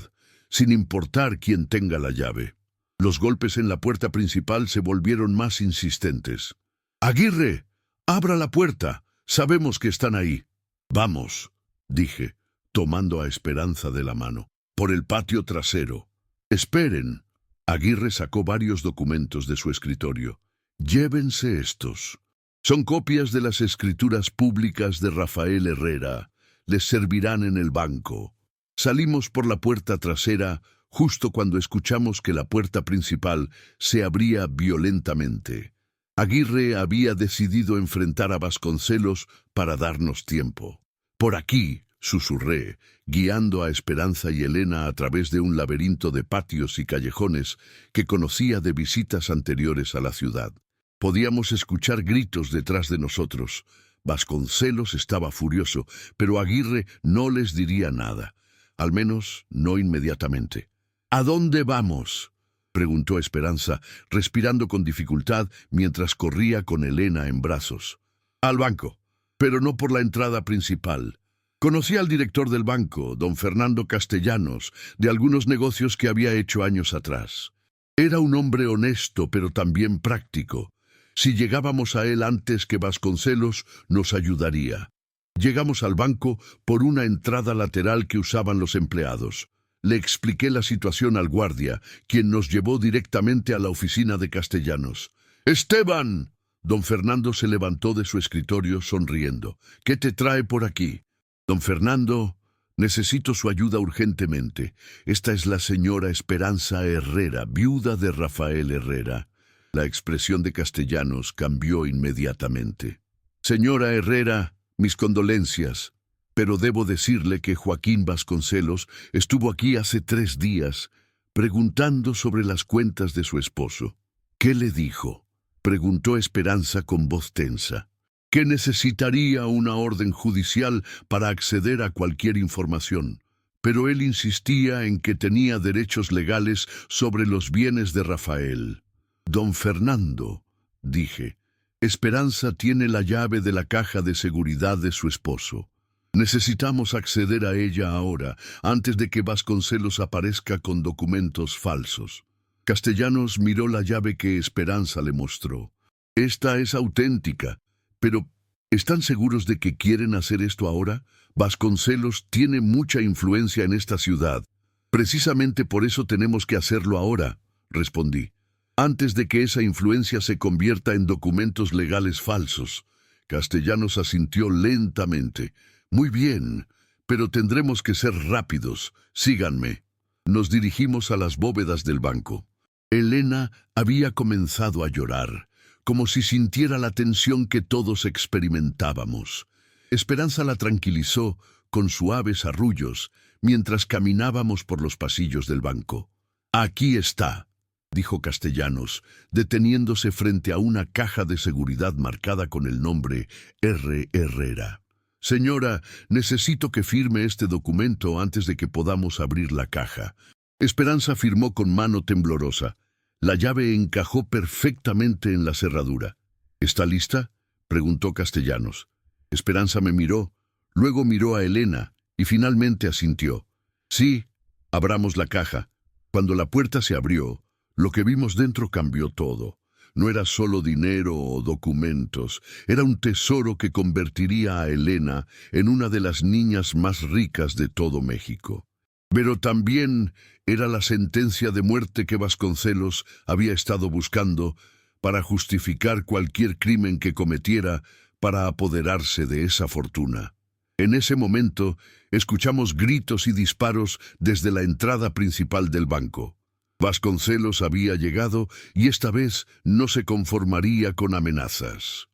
Speaker 1: sin importar quién tenga la llave». Los golpes en la puerta principal se volvieron más insistentes. «Aguirre, abra la puerta. Sabemos que están ahí». «Vamos», dije, tomando a Esperanza de la mano. «Por el patio trasero». «Esperen». Aguirre sacó varios documentos de su escritorio. «Llévense estos. Son copias de las escrituras públicas de Rafael Herrera. Les servirán en el banco». Salimos por la puerta trasera justo cuando escuchamos que la puerta principal se abría violentamente. Aguirre había decidido enfrentar a Vasconcelos para darnos tiempo. Por aquí, susurré, guiando a Esperanza y Elena a través de un laberinto de patios y callejones que conocía de visitas anteriores a la ciudad. Podíamos escuchar gritos detrás de nosotros. Vasconcelos estaba furioso, pero Aguirre no les diría nada, al menos no inmediatamente. ¿A dónde vamos?, preguntó Esperanza, respirando con dificultad mientras corría con Elena en brazos. Al banco, pero no por la entrada principal. Conocí al director del banco, don Fernando Castellanos, de algunos negocios que había hecho años atrás. Era un hombre honesto, pero también práctico. Si llegábamos a él antes que Vasconcelos, nos ayudaría. Llegamos al banco por una entrada lateral que usaban los empleados. Le expliqué la situación al guardia, quien nos llevó directamente a la oficina de Castellanos. ¡Esteban! Don Fernando se levantó de su escritorio sonriendo. ¿Qué te trae por aquí? Don Fernando, necesito su ayuda urgentemente. Esta es la señora Esperanza Herrera, viuda de Rafael Herrera. La expresión de Castellanos cambió inmediatamente. Señora Herrera, mis condolencias. Pero debo decirle que Joaquín Vasconcelos estuvo aquí hace 3 días, preguntando sobre las cuentas de su esposo. ¿Qué le dijo?, preguntó Esperanza con voz tensa. Que necesitaría una orden judicial para acceder a cualquier información. Pero él insistía en que tenía derechos legales sobre los bienes de Rafael. Don Fernando, dije, Esperanza tiene la llave de la caja de seguridad de su esposo. Necesitamos acceder a ella ahora, antes de que Vasconcelos aparezca con documentos falsos. Castellanos miró la llave que Esperanza le mostró. Esta es auténtica, pero ¿están seguros de que quieren hacer esto ahora? Vasconcelos tiene mucha influencia en esta ciudad. Precisamente por eso tenemos que hacerlo ahora, respondí, antes de que esa influencia se convierta en documentos legales falsos. Castellanos asintió lentamente. Muy bien, pero tendremos que ser rápidos. Síganme. Nos dirigimos a las bóvedas del banco. Elena había comenzado a llorar, como si sintiera la tensión que todos experimentábamos. Esperanza la tranquilizó con suaves arrullos mientras caminábamos por los pasillos del banco. Aquí está, dijo Castellanos, deteniéndose frente a una caja de seguridad marcada con el nombre R. Herrera. Señora, necesito que firme este documento antes de que podamos abrir la caja. Esperanza firmó con mano temblorosa. La llave encajó perfectamente en la cerradura. ¿Está lista?, preguntó Castellanos. Esperanza me miró, luego miró a Elena y finalmente asintió. Sí, abramos la caja. Cuando la puerta se abrió, lo que vimos dentro cambió todo. No era solo dinero o documentos, era un tesoro que convertiría a Elena en una de las niñas más ricas de todo México. Pero también era la sentencia de muerte que Vasconcelos había estado buscando para justificar cualquier crimen que cometiera para apoderarse de esa fortuna. En ese momento, escuchamos gritos y disparos desde la entrada principal del banco. Vasconcelos había llegado y esta vez no se conformaría con amenazas.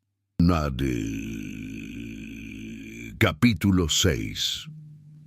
Speaker 1: Capítulo 6.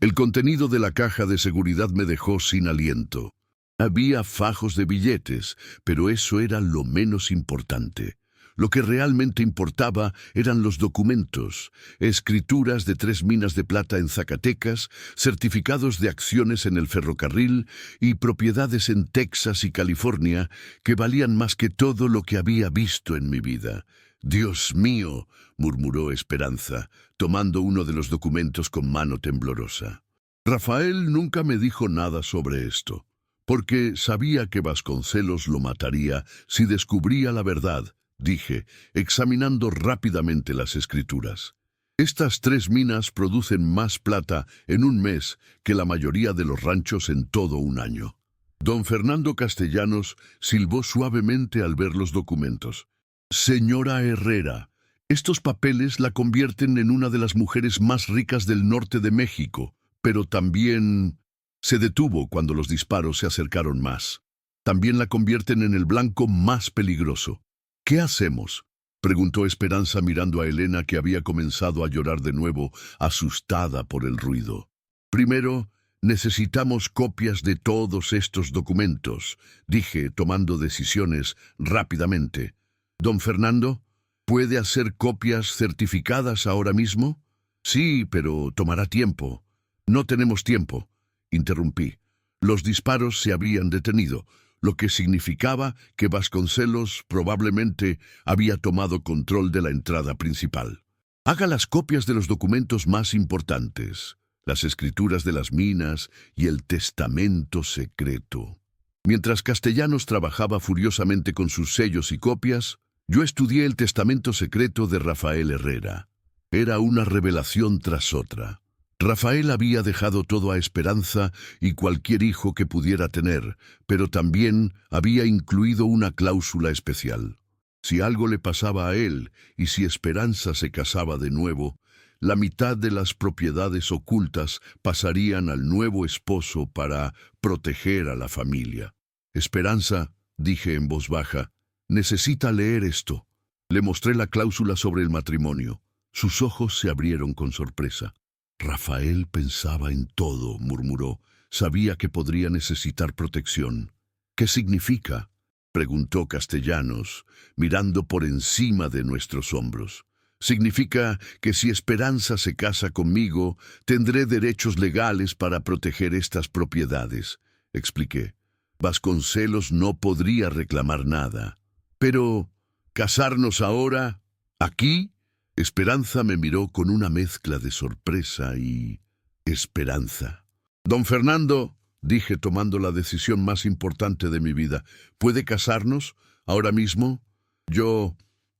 Speaker 1: El contenido de la caja de seguridad me dejó sin aliento. Había fajos de billetes, pero eso era lo menos importante. Lo que realmente importaba eran los documentos, escrituras de 3 minas de plata en Zacatecas, certificados de acciones en el ferrocarril y propiedades en Texas y California que valían más que todo lo que había visto en mi vida. «Dios mío», murmuró Esperanza, tomando uno de los documentos con mano temblorosa. Rafael nunca me dijo nada sobre esto, porque sabía que Vasconcelos lo mataría si descubría la verdad, dije, examinando rápidamente las escrituras. Estas 3 minas producen más plata en un mes que la mayoría de los ranchos en todo un año. Don Fernando Castellanos silbó suavemente al ver los documentos. Señora Herrera, estos papeles la convierten en una de las mujeres más ricas del norte de México, pero también... Se detuvo cuando los disparos se acercaron más. También la convierten en el blanco más peligroso. ¿Qué hacemos?, preguntó Esperanza mirando a Elena, que había comenzado a llorar de nuevo, asustada por el ruido. Primero, necesitamos copias de todos estos documentos, dije, tomando decisiones rápidamente. ¿Don Fernando puede hacer copias certificadas ahora mismo? Sí, pero tomará tiempo. No tenemos tiempo, interrumpí. Los disparos se habían detenido, lo que significaba que Vasconcelos probablemente había tomado control de la entrada principal. Haga las copias de los documentos más importantes, las escrituras de las minas y el testamento secreto. Mientras Castellanos trabajaba furiosamente con sus sellos y copias, yo estudié el testamento secreto de Rafael Herrera. Era una revelación tras otra. Rafael había dejado todo a Esperanza y cualquier hijo que pudiera tener, pero también había incluido una cláusula especial. Si algo le pasaba a él y si Esperanza se casaba de nuevo, la mitad de las propiedades ocultas pasarían al nuevo esposo para proteger a la familia. Esperanza, dije en voz baja, necesita leer esto. Le mostré la cláusula sobre el matrimonio. Sus ojos se abrieron con sorpresa. Rafael pensaba en todo, murmuró. Sabía que podría necesitar protección. ¿Qué significa?, preguntó Castellanos, mirando por encima de nuestros hombros. Significa que si Esperanza se casa conmigo, tendré derechos legales para proteger estas propiedades, expliqué. Vasconcelos no podría reclamar nada. Pero, ¿casarnos ahora? ¿Aquí? Esperanza me miró con una mezcla de sorpresa y esperanza. Don Fernando, dije tomando la decisión más importante de mi vida, ¿puede casarnos ahora mismo?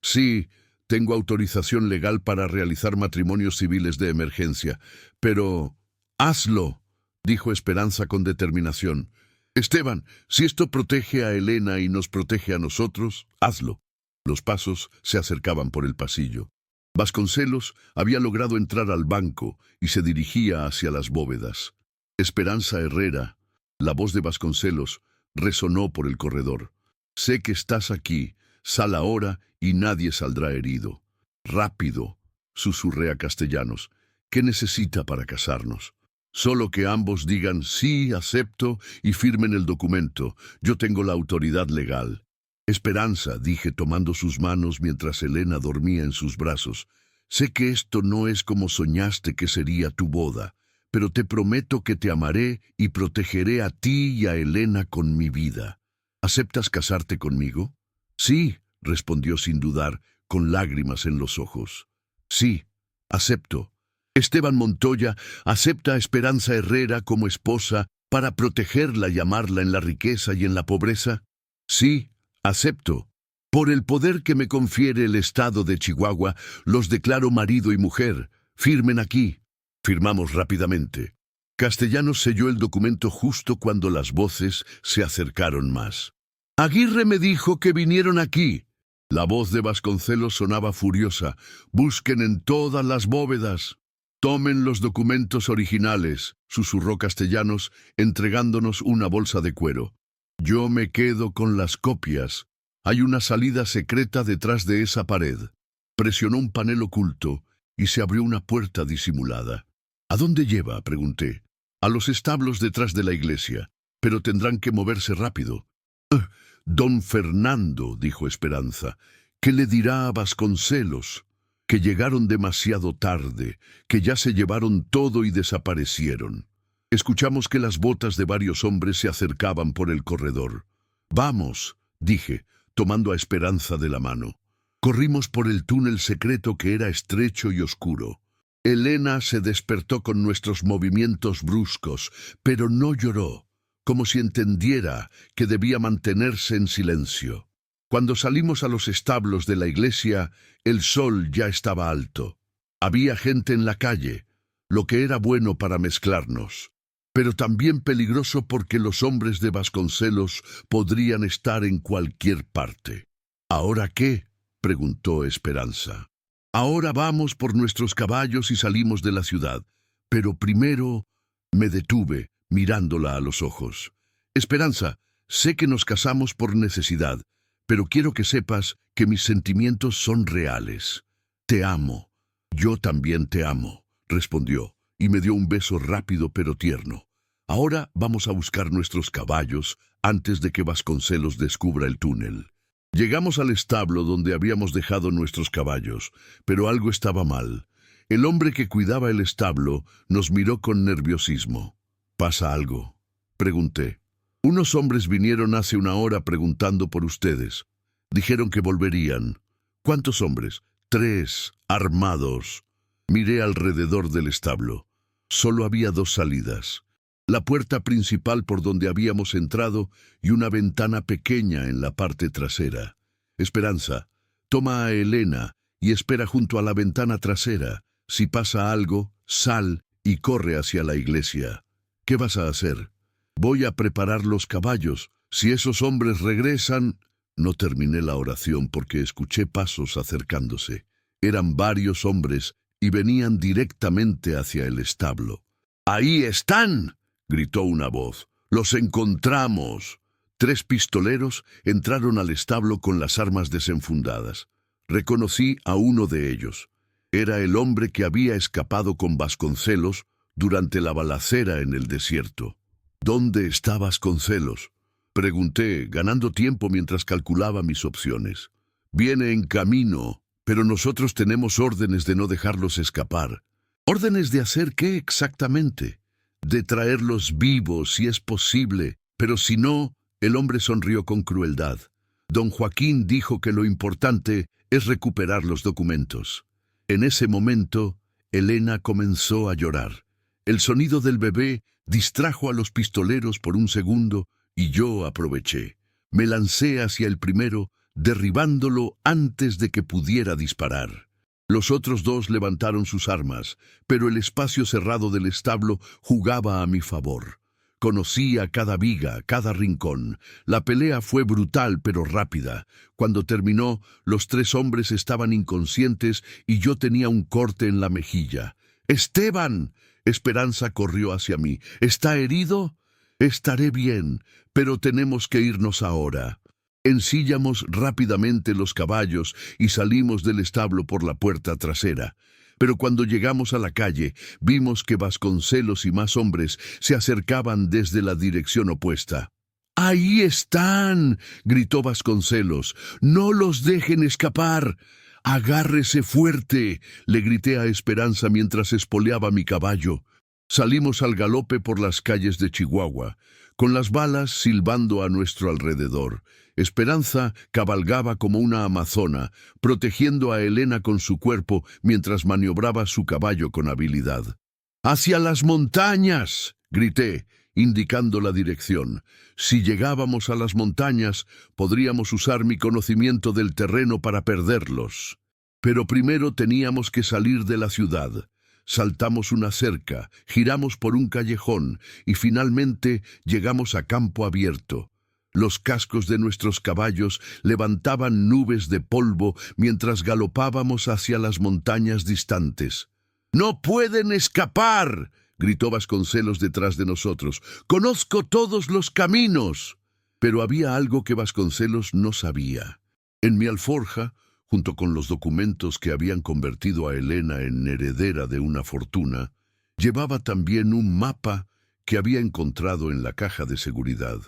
Speaker 1: Sí, tengo autorización legal para realizar matrimonios civiles de emergencia, pero hazlo, dijo Esperanza con determinación. Esteban, si esto protege a Elena y nos protege a nosotros, hazlo. Los pasos se acercaban por el pasillo. Vasconcelos había logrado entrar al banco y se dirigía hacia las bóvedas. Esperanza Herrera, la voz de Vasconcelos, resonó por el corredor. Sé que estás aquí, sal ahora y nadie saldrá herido. Rápido, susurré a Castellanos. ¿Qué necesita para casarnos? Solo que ambos digan sí, acepto y firmen el documento. Yo tengo la autoridad legal. Esperanza, dije tomando sus manos mientras Elena dormía en sus brazos. Sé que esto no es como soñaste que sería tu boda, pero te prometo que te amaré y protegeré a ti y a Elena con mi vida. ¿Aceptas casarte conmigo? Sí, respondió sin dudar, con lágrimas en los ojos. Sí, acepto. Esteban Montoya acepta a Esperanza Herrera como esposa para protegerla y amarla en la riqueza y en la pobreza. Sí, acepto. Por el poder que me confiere el Estado de Chihuahua, los declaro marido y mujer. Firmen aquí. Firmamos rápidamente. Castellanos selló el documento justo cuando las voces se acercaron más. Aguirre me dijo que vinieron aquí. La voz de Vasconcelos sonaba furiosa. Busquen en todas las bóvedas. Tomen los documentos originales, susurró Castellanos, entregándonos una bolsa de cuero. Yo me quedo con las copias. Hay una salida secreta detrás de esa pared. Presionó un panel oculto y se abrió una puerta disimulada. ¿A dónde lleva?, pregunté. A los establos detrás de la iglesia, pero tendrán que moverse rápido. Don Fernando, dijo Esperanza, ¿qué le dirá a Vasconcelos? Que llegaron demasiado tarde, que ya se llevaron todo y desaparecieron. Escuchamos que las botas de varios hombres se acercaban por el corredor. Vamos, dije, tomando a Esperanza de la mano. Corrimos por el túnel secreto que era estrecho y oscuro. Elena se despertó con nuestros movimientos bruscos, pero no lloró, como si entendiera que debía mantenerse en silencio. Cuando salimos a los establos de la iglesia, el sol ya estaba alto. Había gente en la calle, lo que era bueno para mezclarnos, pero también peligroso porque los hombres de Vasconcelos podrían estar en cualquier parte. ¿Ahora qué?, preguntó Esperanza. Ahora vamos por nuestros caballos y salimos de la ciudad, pero primero me detuve mirándola a los ojos. Esperanza, sé que nos casamos por necesidad, pero quiero que sepas que mis sentimientos son reales. Te amo. Yo también te amo, respondió, y me dio un beso rápido pero tierno. Ahora vamos a buscar nuestros caballos antes de que Vasconcelos descubra el túnel. Llegamos al establo donde habíamos dejado nuestros caballos, pero algo estaba mal. El hombre que cuidaba el establo nos miró con nerviosismo. ¿Pasa algo?, pregunté. Unos hombres vinieron hace una hora preguntando por ustedes. Dijeron que volverían. ¿Cuántos hombres? 3, armados. Miré alrededor del establo. Solo había 2 salidas. La puerta principal por donde habíamos entrado y una ventana pequeña en la parte trasera. Esperanza, toma a Elena y espera junto a la ventana trasera. Si pasa algo, sal y corre hacia la iglesia. ¿Qué vas a hacer? Voy a preparar los caballos. Si esos hombres regresan... No terminé la oración porque escuché pasos acercándose. Eran varios hombres y venían directamente hacia el establo. ¡Ahí están!, gritó una voz. ¡Los encontramos! 3 pistoleros entraron al establo con las armas desenfundadas. Reconocí a uno de ellos. Era el hombre que había escapado con Vasconcelos durante la balacera en el desierto. ¿Dónde está Vasconcelos?, pregunté, ganando tiempo mientras calculaba mis opciones. Viene en camino, pero nosotros tenemos órdenes de no dejarlos escapar. ¿Órdenes de hacer qué exactamente? De traerlos vivos, si es posible, pero si no... El hombre sonrió con crueldad. Don Joaquín dijo que lo importante es recuperar los documentos. En ese momento, Elena comenzó a llorar. El sonido del bebé distrajo a los pistoleros por un segundo y yo aproveché. Me lancé hacia el primero, derribándolo antes de que pudiera disparar. Los otros 2 levantaron sus armas, pero el espacio cerrado del establo jugaba a mi favor. Conocía cada viga, cada rincón. La pelea fue brutal pero rápida. Cuando terminó, los 3 hombres estaban inconscientes y yo tenía un corte en la mejilla. ¡Esteban! Esperanza corrió hacia mí. ¿Está herido? Estaré bien, pero tenemos que irnos ahora. Ensillamos rápidamente los caballos y salimos del establo por la puerta trasera. Pero cuando llegamos a la calle, vimos que Vasconcelos y más hombres se acercaban desde la dirección opuesta. ¡Ahí están!, gritó Vasconcelos. ¡No los dejen escapar! ¡Agárrese fuerte!, le grité a Esperanza mientras espoleaba mi caballo. Salimos al galope por las calles de Chihuahua, con las balas silbando a nuestro alrededor. Esperanza cabalgaba como una amazona, protegiendo a Elena con su cuerpo mientras maniobraba su caballo con habilidad. ¡Hacia las montañas!, grité, indicando la dirección. Si llegábamos a las montañas, podríamos usar mi conocimiento del terreno para perderlos. Pero primero teníamos que salir de la ciudad. Saltamos una cerca, giramos por un callejón y finalmente llegamos a campo abierto. Los cascos de nuestros caballos levantaban nubes de polvo mientras galopábamos hacia las montañas distantes. ¡No pueden escapar!, gritó Vasconcelos detrás de nosotros. ¡Conozco todos los caminos! Pero había algo que Vasconcelos no sabía. En mi alforja, junto con los documentos que habían convertido a Elena en heredera de una fortuna, llevaba también un mapa que había encontrado en la caja de seguridad.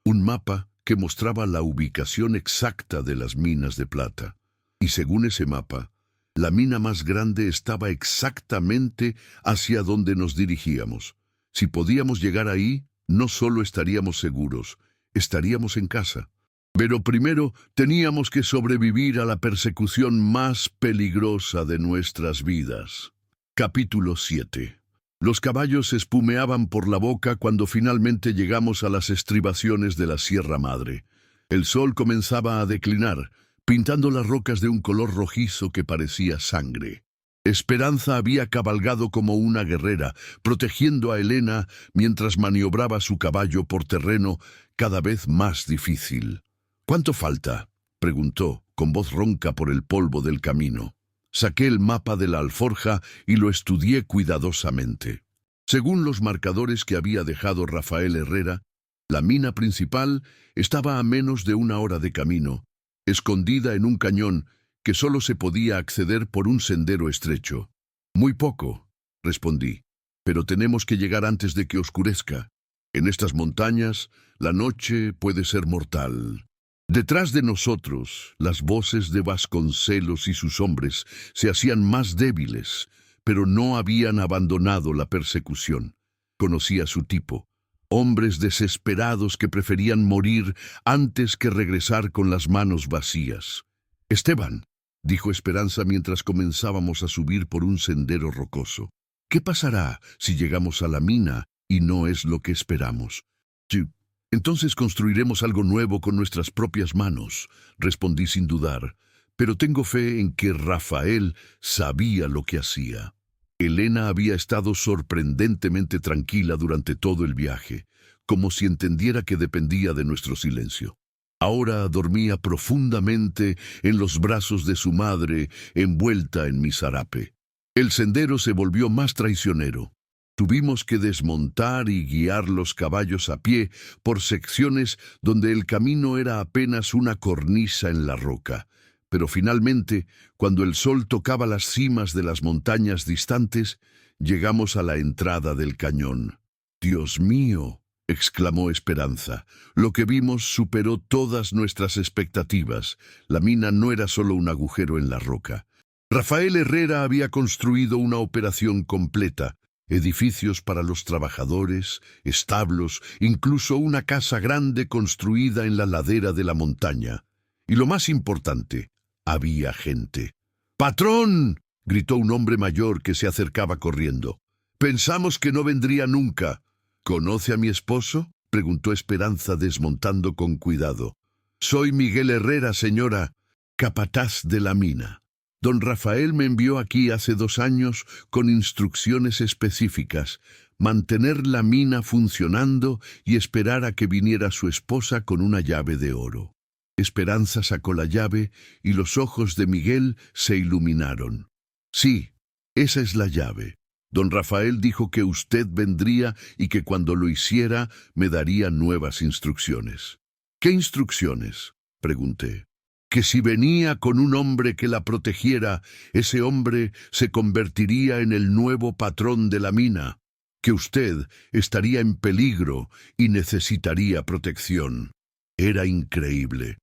Speaker 1: Un mapa que mostraba la ubicación exacta de las minas de plata. Y según ese mapa, la mina más grande estaba exactamente hacia donde nos dirigíamos. Si podíamos llegar ahí, no solo estaríamos seguros, estaríamos en casa. Pero primero teníamos que sobrevivir a la persecución más peligrosa de nuestras vidas. Capítulo 7. Los caballos espumeaban por la boca cuando finalmente llegamos a las estribaciones de la Sierra Madre. El sol comenzaba a declinar, pintando las rocas de un color rojizo que parecía sangre. Esperanza había cabalgado como una guerrera, protegiendo a Elena mientras maniobraba su caballo por terreno cada vez más difícil. «¿Cuánto falta?», preguntó, con voz ronca por el polvo del camino. Saqué el mapa de la alforja y lo estudié cuidadosamente. Según los marcadores que había dejado Rafael Herrera, la mina principal estaba a menos de 1 hora de camino, escondida en un cañón que solo se podía acceder por un sendero estrecho. Muy poco, respondí, pero tenemos que llegar antes de que oscurezca. En estas montañas, la noche puede ser mortal. Detrás de nosotros, las voces de Vasconcelos y sus hombres se hacían más débiles, pero no habían abandonado la persecución. Conocía su tipo. Hombres desesperados que preferían morir antes que regresar con las manos vacías. «Esteban», dijo Esperanza mientras comenzábamos a subir por un sendero rocoso, «¿qué pasará si llegamos a la mina y no es lo que esperamos?» «Sí, entonces construiremos algo nuevo con nuestras propias manos», respondí sin dudar, pero tengo fe en que Rafael sabía lo que hacía. Elena había estado sorprendentemente tranquila durante todo el viaje, como si entendiera que dependía de nuestro silencio. Ahora dormía profundamente en los brazos de su madre, envuelta en mi zarape. El sendero se volvió más traicionero. Tuvimos que desmontar y guiar los caballos a pie por secciones donde el camino era apenas una cornisa en la roca. Pero finalmente, cuando el sol tocaba las cimas de las montañas distantes, llegamos a la entrada del cañón. «¡Dios mío!», exclamó Esperanza. Lo que vimos superó todas nuestras expectativas. La mina no era solo un agujero en la roca. Rafael Herrera había construido una operación completa. Edificios para los trabajadores, establos, incluso una casa grande construida en la ladera de la montaña. Y lo más importante, había gente. «¡Patrón!», gritó un hombre mayor que se acercaba corriendo. «Pensamos que no vendría nunca». «¿Conoce a mi esposo?», preguntó Esperanza desmontando con cuidado. «Soy Miguel Herrera, señora, capataz de la mina. Don Rafael me envió aquí hace 2 años con instrucciones específicas: mantener la mina funcionando y esperar a que viniera su esposa con una llave de oro». Esperanza sacó la llave y los ojos de Miguel se iluminaron. «Sí, esa es la llave. Don Rafael dijo que usted vendría y que cuando lo hiciera me daría nuevas instrucciones». «¿Qué instrucciones?», pregunté. «Que si venía con un hombre que la protegiera, ese hombre se convertiría en el nuevo patrón de la mina, que usted estaría en peligro y necesitaría protección». Era increíble.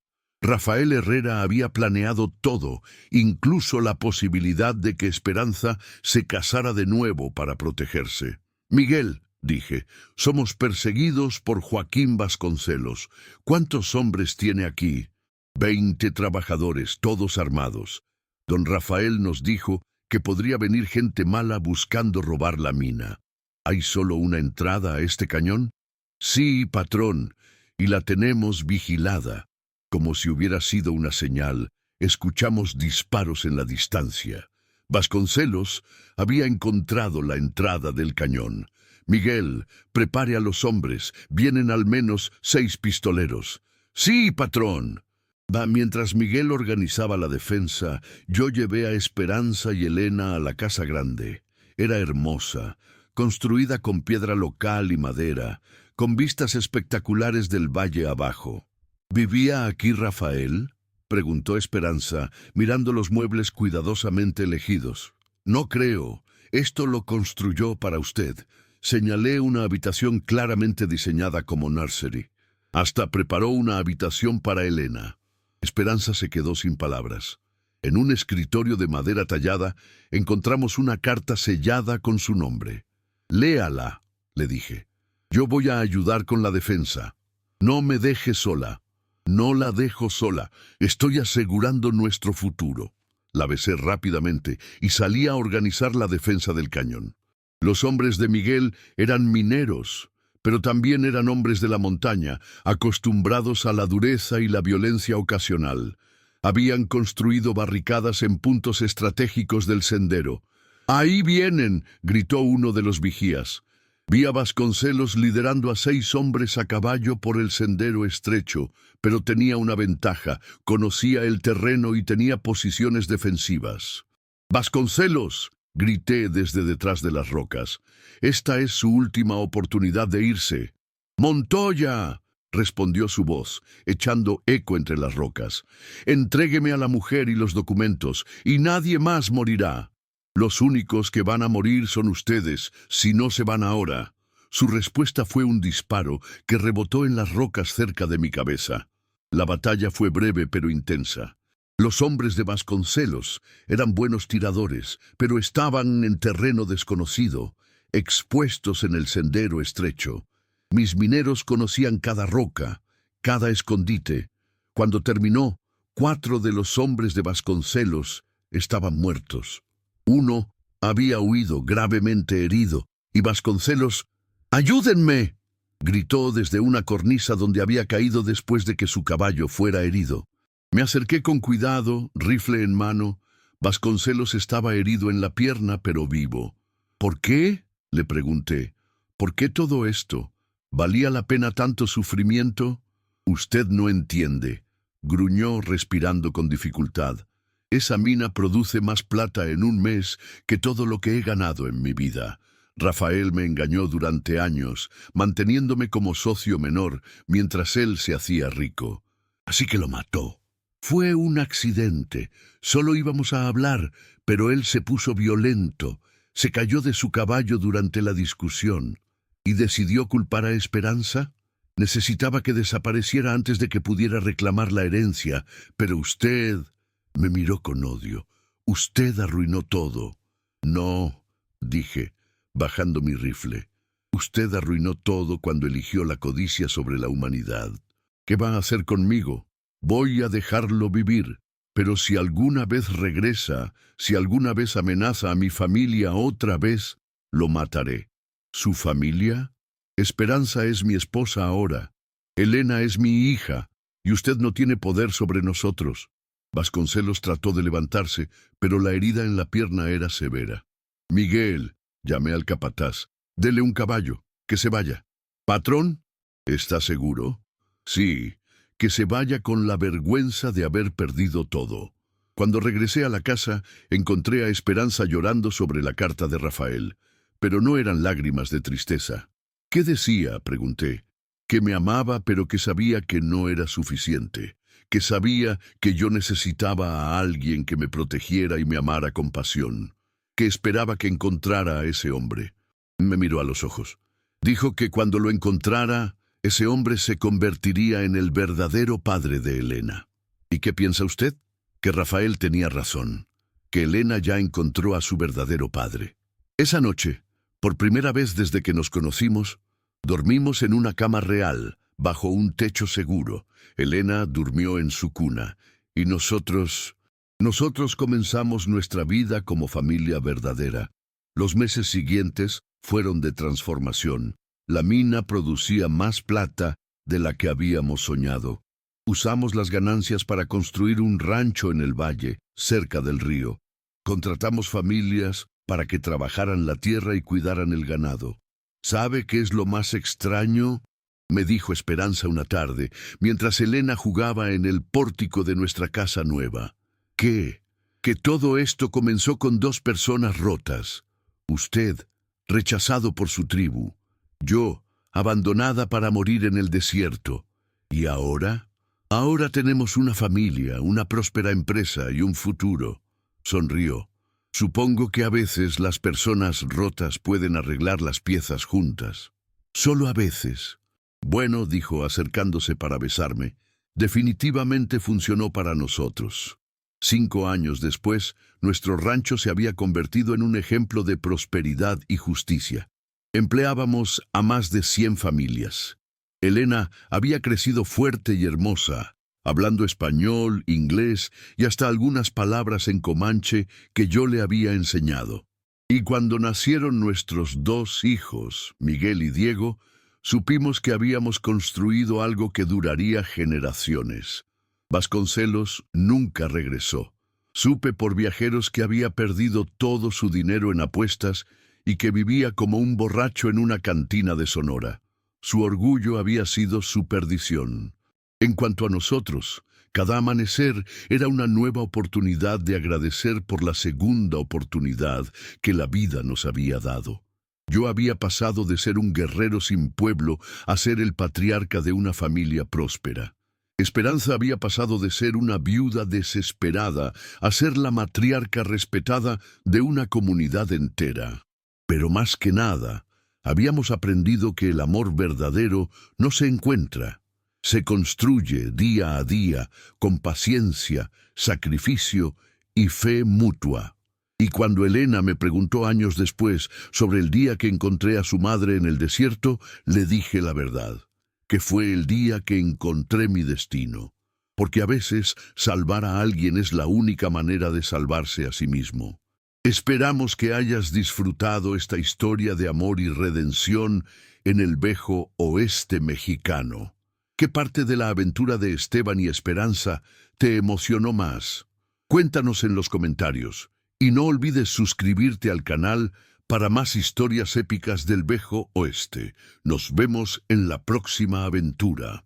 Speaker 1: Rafael Herrera había planeado todo, incluso la posibilidad de que Esperanza se casara de nuevo para protegerse. «Miguel», dije, «somos perseguidos por Joaquín Vasconcelos. ¿Cuántos hombres tiene aquí?» 20 trabajadores, todos armados. Don Rafael nos dijo que podría venir gente mala buscando robar la mina. ¿Hay solo una entrada a este cañón? Sí, patrón, y la tenemos vigilada. Como si hubiera sido una señal, escuchamos disparos en la distancia. Vasconcelos había encontrado la entrada del cañón. Miguel, prepare a los hombres, vienen al menos 6 pistoleros. Sí, patrón. Mientras Miguel organizaba la defensa, yo llevé a Esperanza y Elena a la casa grande. Era hermosa, construida con piedra local y madera, con vistas espectaculares del valle abajo. ¿Vivía aquí Rafael?, preguntó Esperanza, mirando los muebles cuidadosamente elegidos. No creo. Esto lo construyó para usted. Señalé una habitación claramente diseñada como nursery. Hasta preparó una habitación para Elena. Esperanza se quedó sin palabras. En un escritorio de madera tallada encontramos una carta sellada con su nombre. «Léala», le dije. «Yo voy a ayudar con la defensa. No me deje sola». «No la dejo sola. Estoy asegurando nuestro futuro». La besé rápidamente y salí a organizar la defensa del cañón. Los hombres de Miguel eran mineros, pero también eran hombres de la montaña, acostumbrados a la dureza y la violencia ocasional. Habían construido barricadas en puntos estratégicos del sendero. «¡Ahí vienen!», gritó uno de los vigías. Vi a Vasconcelos liderando a 6 hombres a caballo por el sendero estrecho, pero tenía una ventaja: conocía el terreno y tenía posiciones defensivas. «¡Vasconcelos!», grité desde detrás de las rocas. «Esta es su última oportunidad de irse». «¡Montoya!», respondió su voz, echando eco entre las rocas. Entrégueme a la mujer y los documentos, y nadie más morirá. Los únicos que van a morir son ustedes, si no se van ahora. Su respuesta fue un disparo que rebotó en las rocas cerca de mi cabeza. La batalla fue breve pero intensa. Los hombres de Vasconcelos eran buenos tiradores, pero estaban en terreno desconocido, expuestos en el sendero estrecho. Mis mineros conocían cada roca, cada escondite. Cuando terminó, 4 de los hombres de Vasconcelos estaban muertos. Uno había huido gravemente herido, y Vasconcelos, ¡ayúdenme!, gritó desde una cornisa donde había caído después de que su caballo fuera herido. Me acerqué con cuidado, rifle en mano. Vasconcelos estaba herido en la pierna, pero vivo. ¿Por qué?, le pregunté. ¿Por qué todo esto? ¿Valía la pena tanto sufrimiento? Usted no entiende, gruñó respirando con dificultad. Esa mina produce más plata en un mes que todo lo que he ganado en mi vida. Rafael me engañó durante años, manteniéndome como socio menor, mientras él se hacía rico. Así que lo mató. Fue un accidente. Solo íbamos a hablar, pero él se puso violento. Se cayó de su caballo durante la discusión. ¿Y decidió culpar a Esperanza? Necesitaba que desapareciera antes de que pudiera reclamar la herencia, pero usted... Me miró con odio. Usted arruinó todo. No, dije, bajando mi rifle. Usted arruinó todo cuando eligió la codicia sobre la humanidad. ¿Qué va a hacer conmigo? Voy a dejarlo vivir. Pero si alguna vez regresa, si alguna vez amenaza a mi familia otra vez, lo mataré. ¿Su familia? Esperanza es mi esposa ahora. Elena es mi hija, y usted no tiene poder sobre nosotros. Vasconcelos trató de levantarse, pero la herida en la pierna era severa. Miguel, llamé al capataz, dele un caballo, que se vaya. ¿Patrón? ¿Está seguro? Sí, que se vaya con la vergüenza de haber perdido todo. Cuando regresé a la casa, encontré a Esperanza llorando sobre la carta de Rafael, pero no eran lágrimas de tristeza. ¿Qué decía?, pregunté. Que me amaba, pero que sabía que no era suficiente. Que sabía que yo necesitaba a alguien que me protegiera y me amara con pasión, que esperaba que encontrara a ese hombre. Me miró a los ojos. Dijo que cuando lo encontrara, ese hombre se convertiría en el verdadero padre de Elena. ¿Y qué piensa usted? Que Rafael tenía razón, que Elena ya encontró a su verdadero padre. Esa noche, por primera vez desde que nos conocimos, dormimos en una cama real, bajo un techo seguro. Elena durmió en su cuna, y nosotros comenzamos nuestra vida como familia verdadera. Los meses siguientes fueron de transformación. La mina producía más plata de la que habíamos soñado. Usamos las ganancias para construir un rancho en el valle, cerca del río. Contratamos familias para que trabajaran la tierra y cuidaran el ganado. ¿Sabe qué es lo más extraño?, me dijo Esperanza una tarde, mientras Elena jugaba en el pórtico de nuestra casa nueva. ¿Qué? Que todo esto comenzó con 2 personas rotas. Usted, rechazado por su tribu. Yo, abandonada para morir en el desierto. ¿Y ahora? Ahora tenemos una familia, una próspera empresa y un futuro. Sonrió. Supongo que a veces las personas rotas pueden arreglar las piezas juntas. Solo a veces. Bueno, dijo acercándose para besarme, definitivamente funcionó para nosotros. 5 años después, nuestro rancho se había convertido en un ejemplo de prosperidad y justicia. Empleábamos a más de 100 familias. Elena había crecido fuerte y hermosa, hablando español, inglés y hasta algunas palabras en comanche que yo le había enseñado. Y cuando nacieron nuestros 2 hijos, Miguel y Diego, supimos que habíamos construido algo que duraría generaciones. Vasconcelos nunca regresó. Supe por viajeros que había perdido todo su dinero en apuestas y que vivía como un borracho en una cantina de Sonora. Su orgullo había sido su perdición. En cuanto a nosotros, cada amanecer era una nueva oportunidad de agradecer por la segunda oportunidad que la vida nos había dado. Yo había pasado de ser un guerrero sin pueblo a ser el patriarca de una familia próspera. Esperanza había pasado de ser una viuda desesperada a ser la matriarca respetada de una comunidad entera. Pero más que nada, habíamos aprendido que el amor verdadero no se encuentra, se construye día a día con paciencia, sacrificio y fe mutua. Y cuando Elena me preguntó años después sobre el día que encontré a su madre en el desierto, le dije la verdad, que fue el día que encontré mi destino. Porque a veces salvar a alguien es la única manera de salvarse a sí mismo. Esperamos que hayas disfrutado esta historia de amor y redención en el Vejo Oeste mexicano. ¿Qué parte de la aventura de Esteban y Esperanza te emocionó más? Cuéntanos en los comentarios. Y no olvides suscribirte al canal para más historias épicas del Vejo Oeste. Nos vemos en la próxima aventura.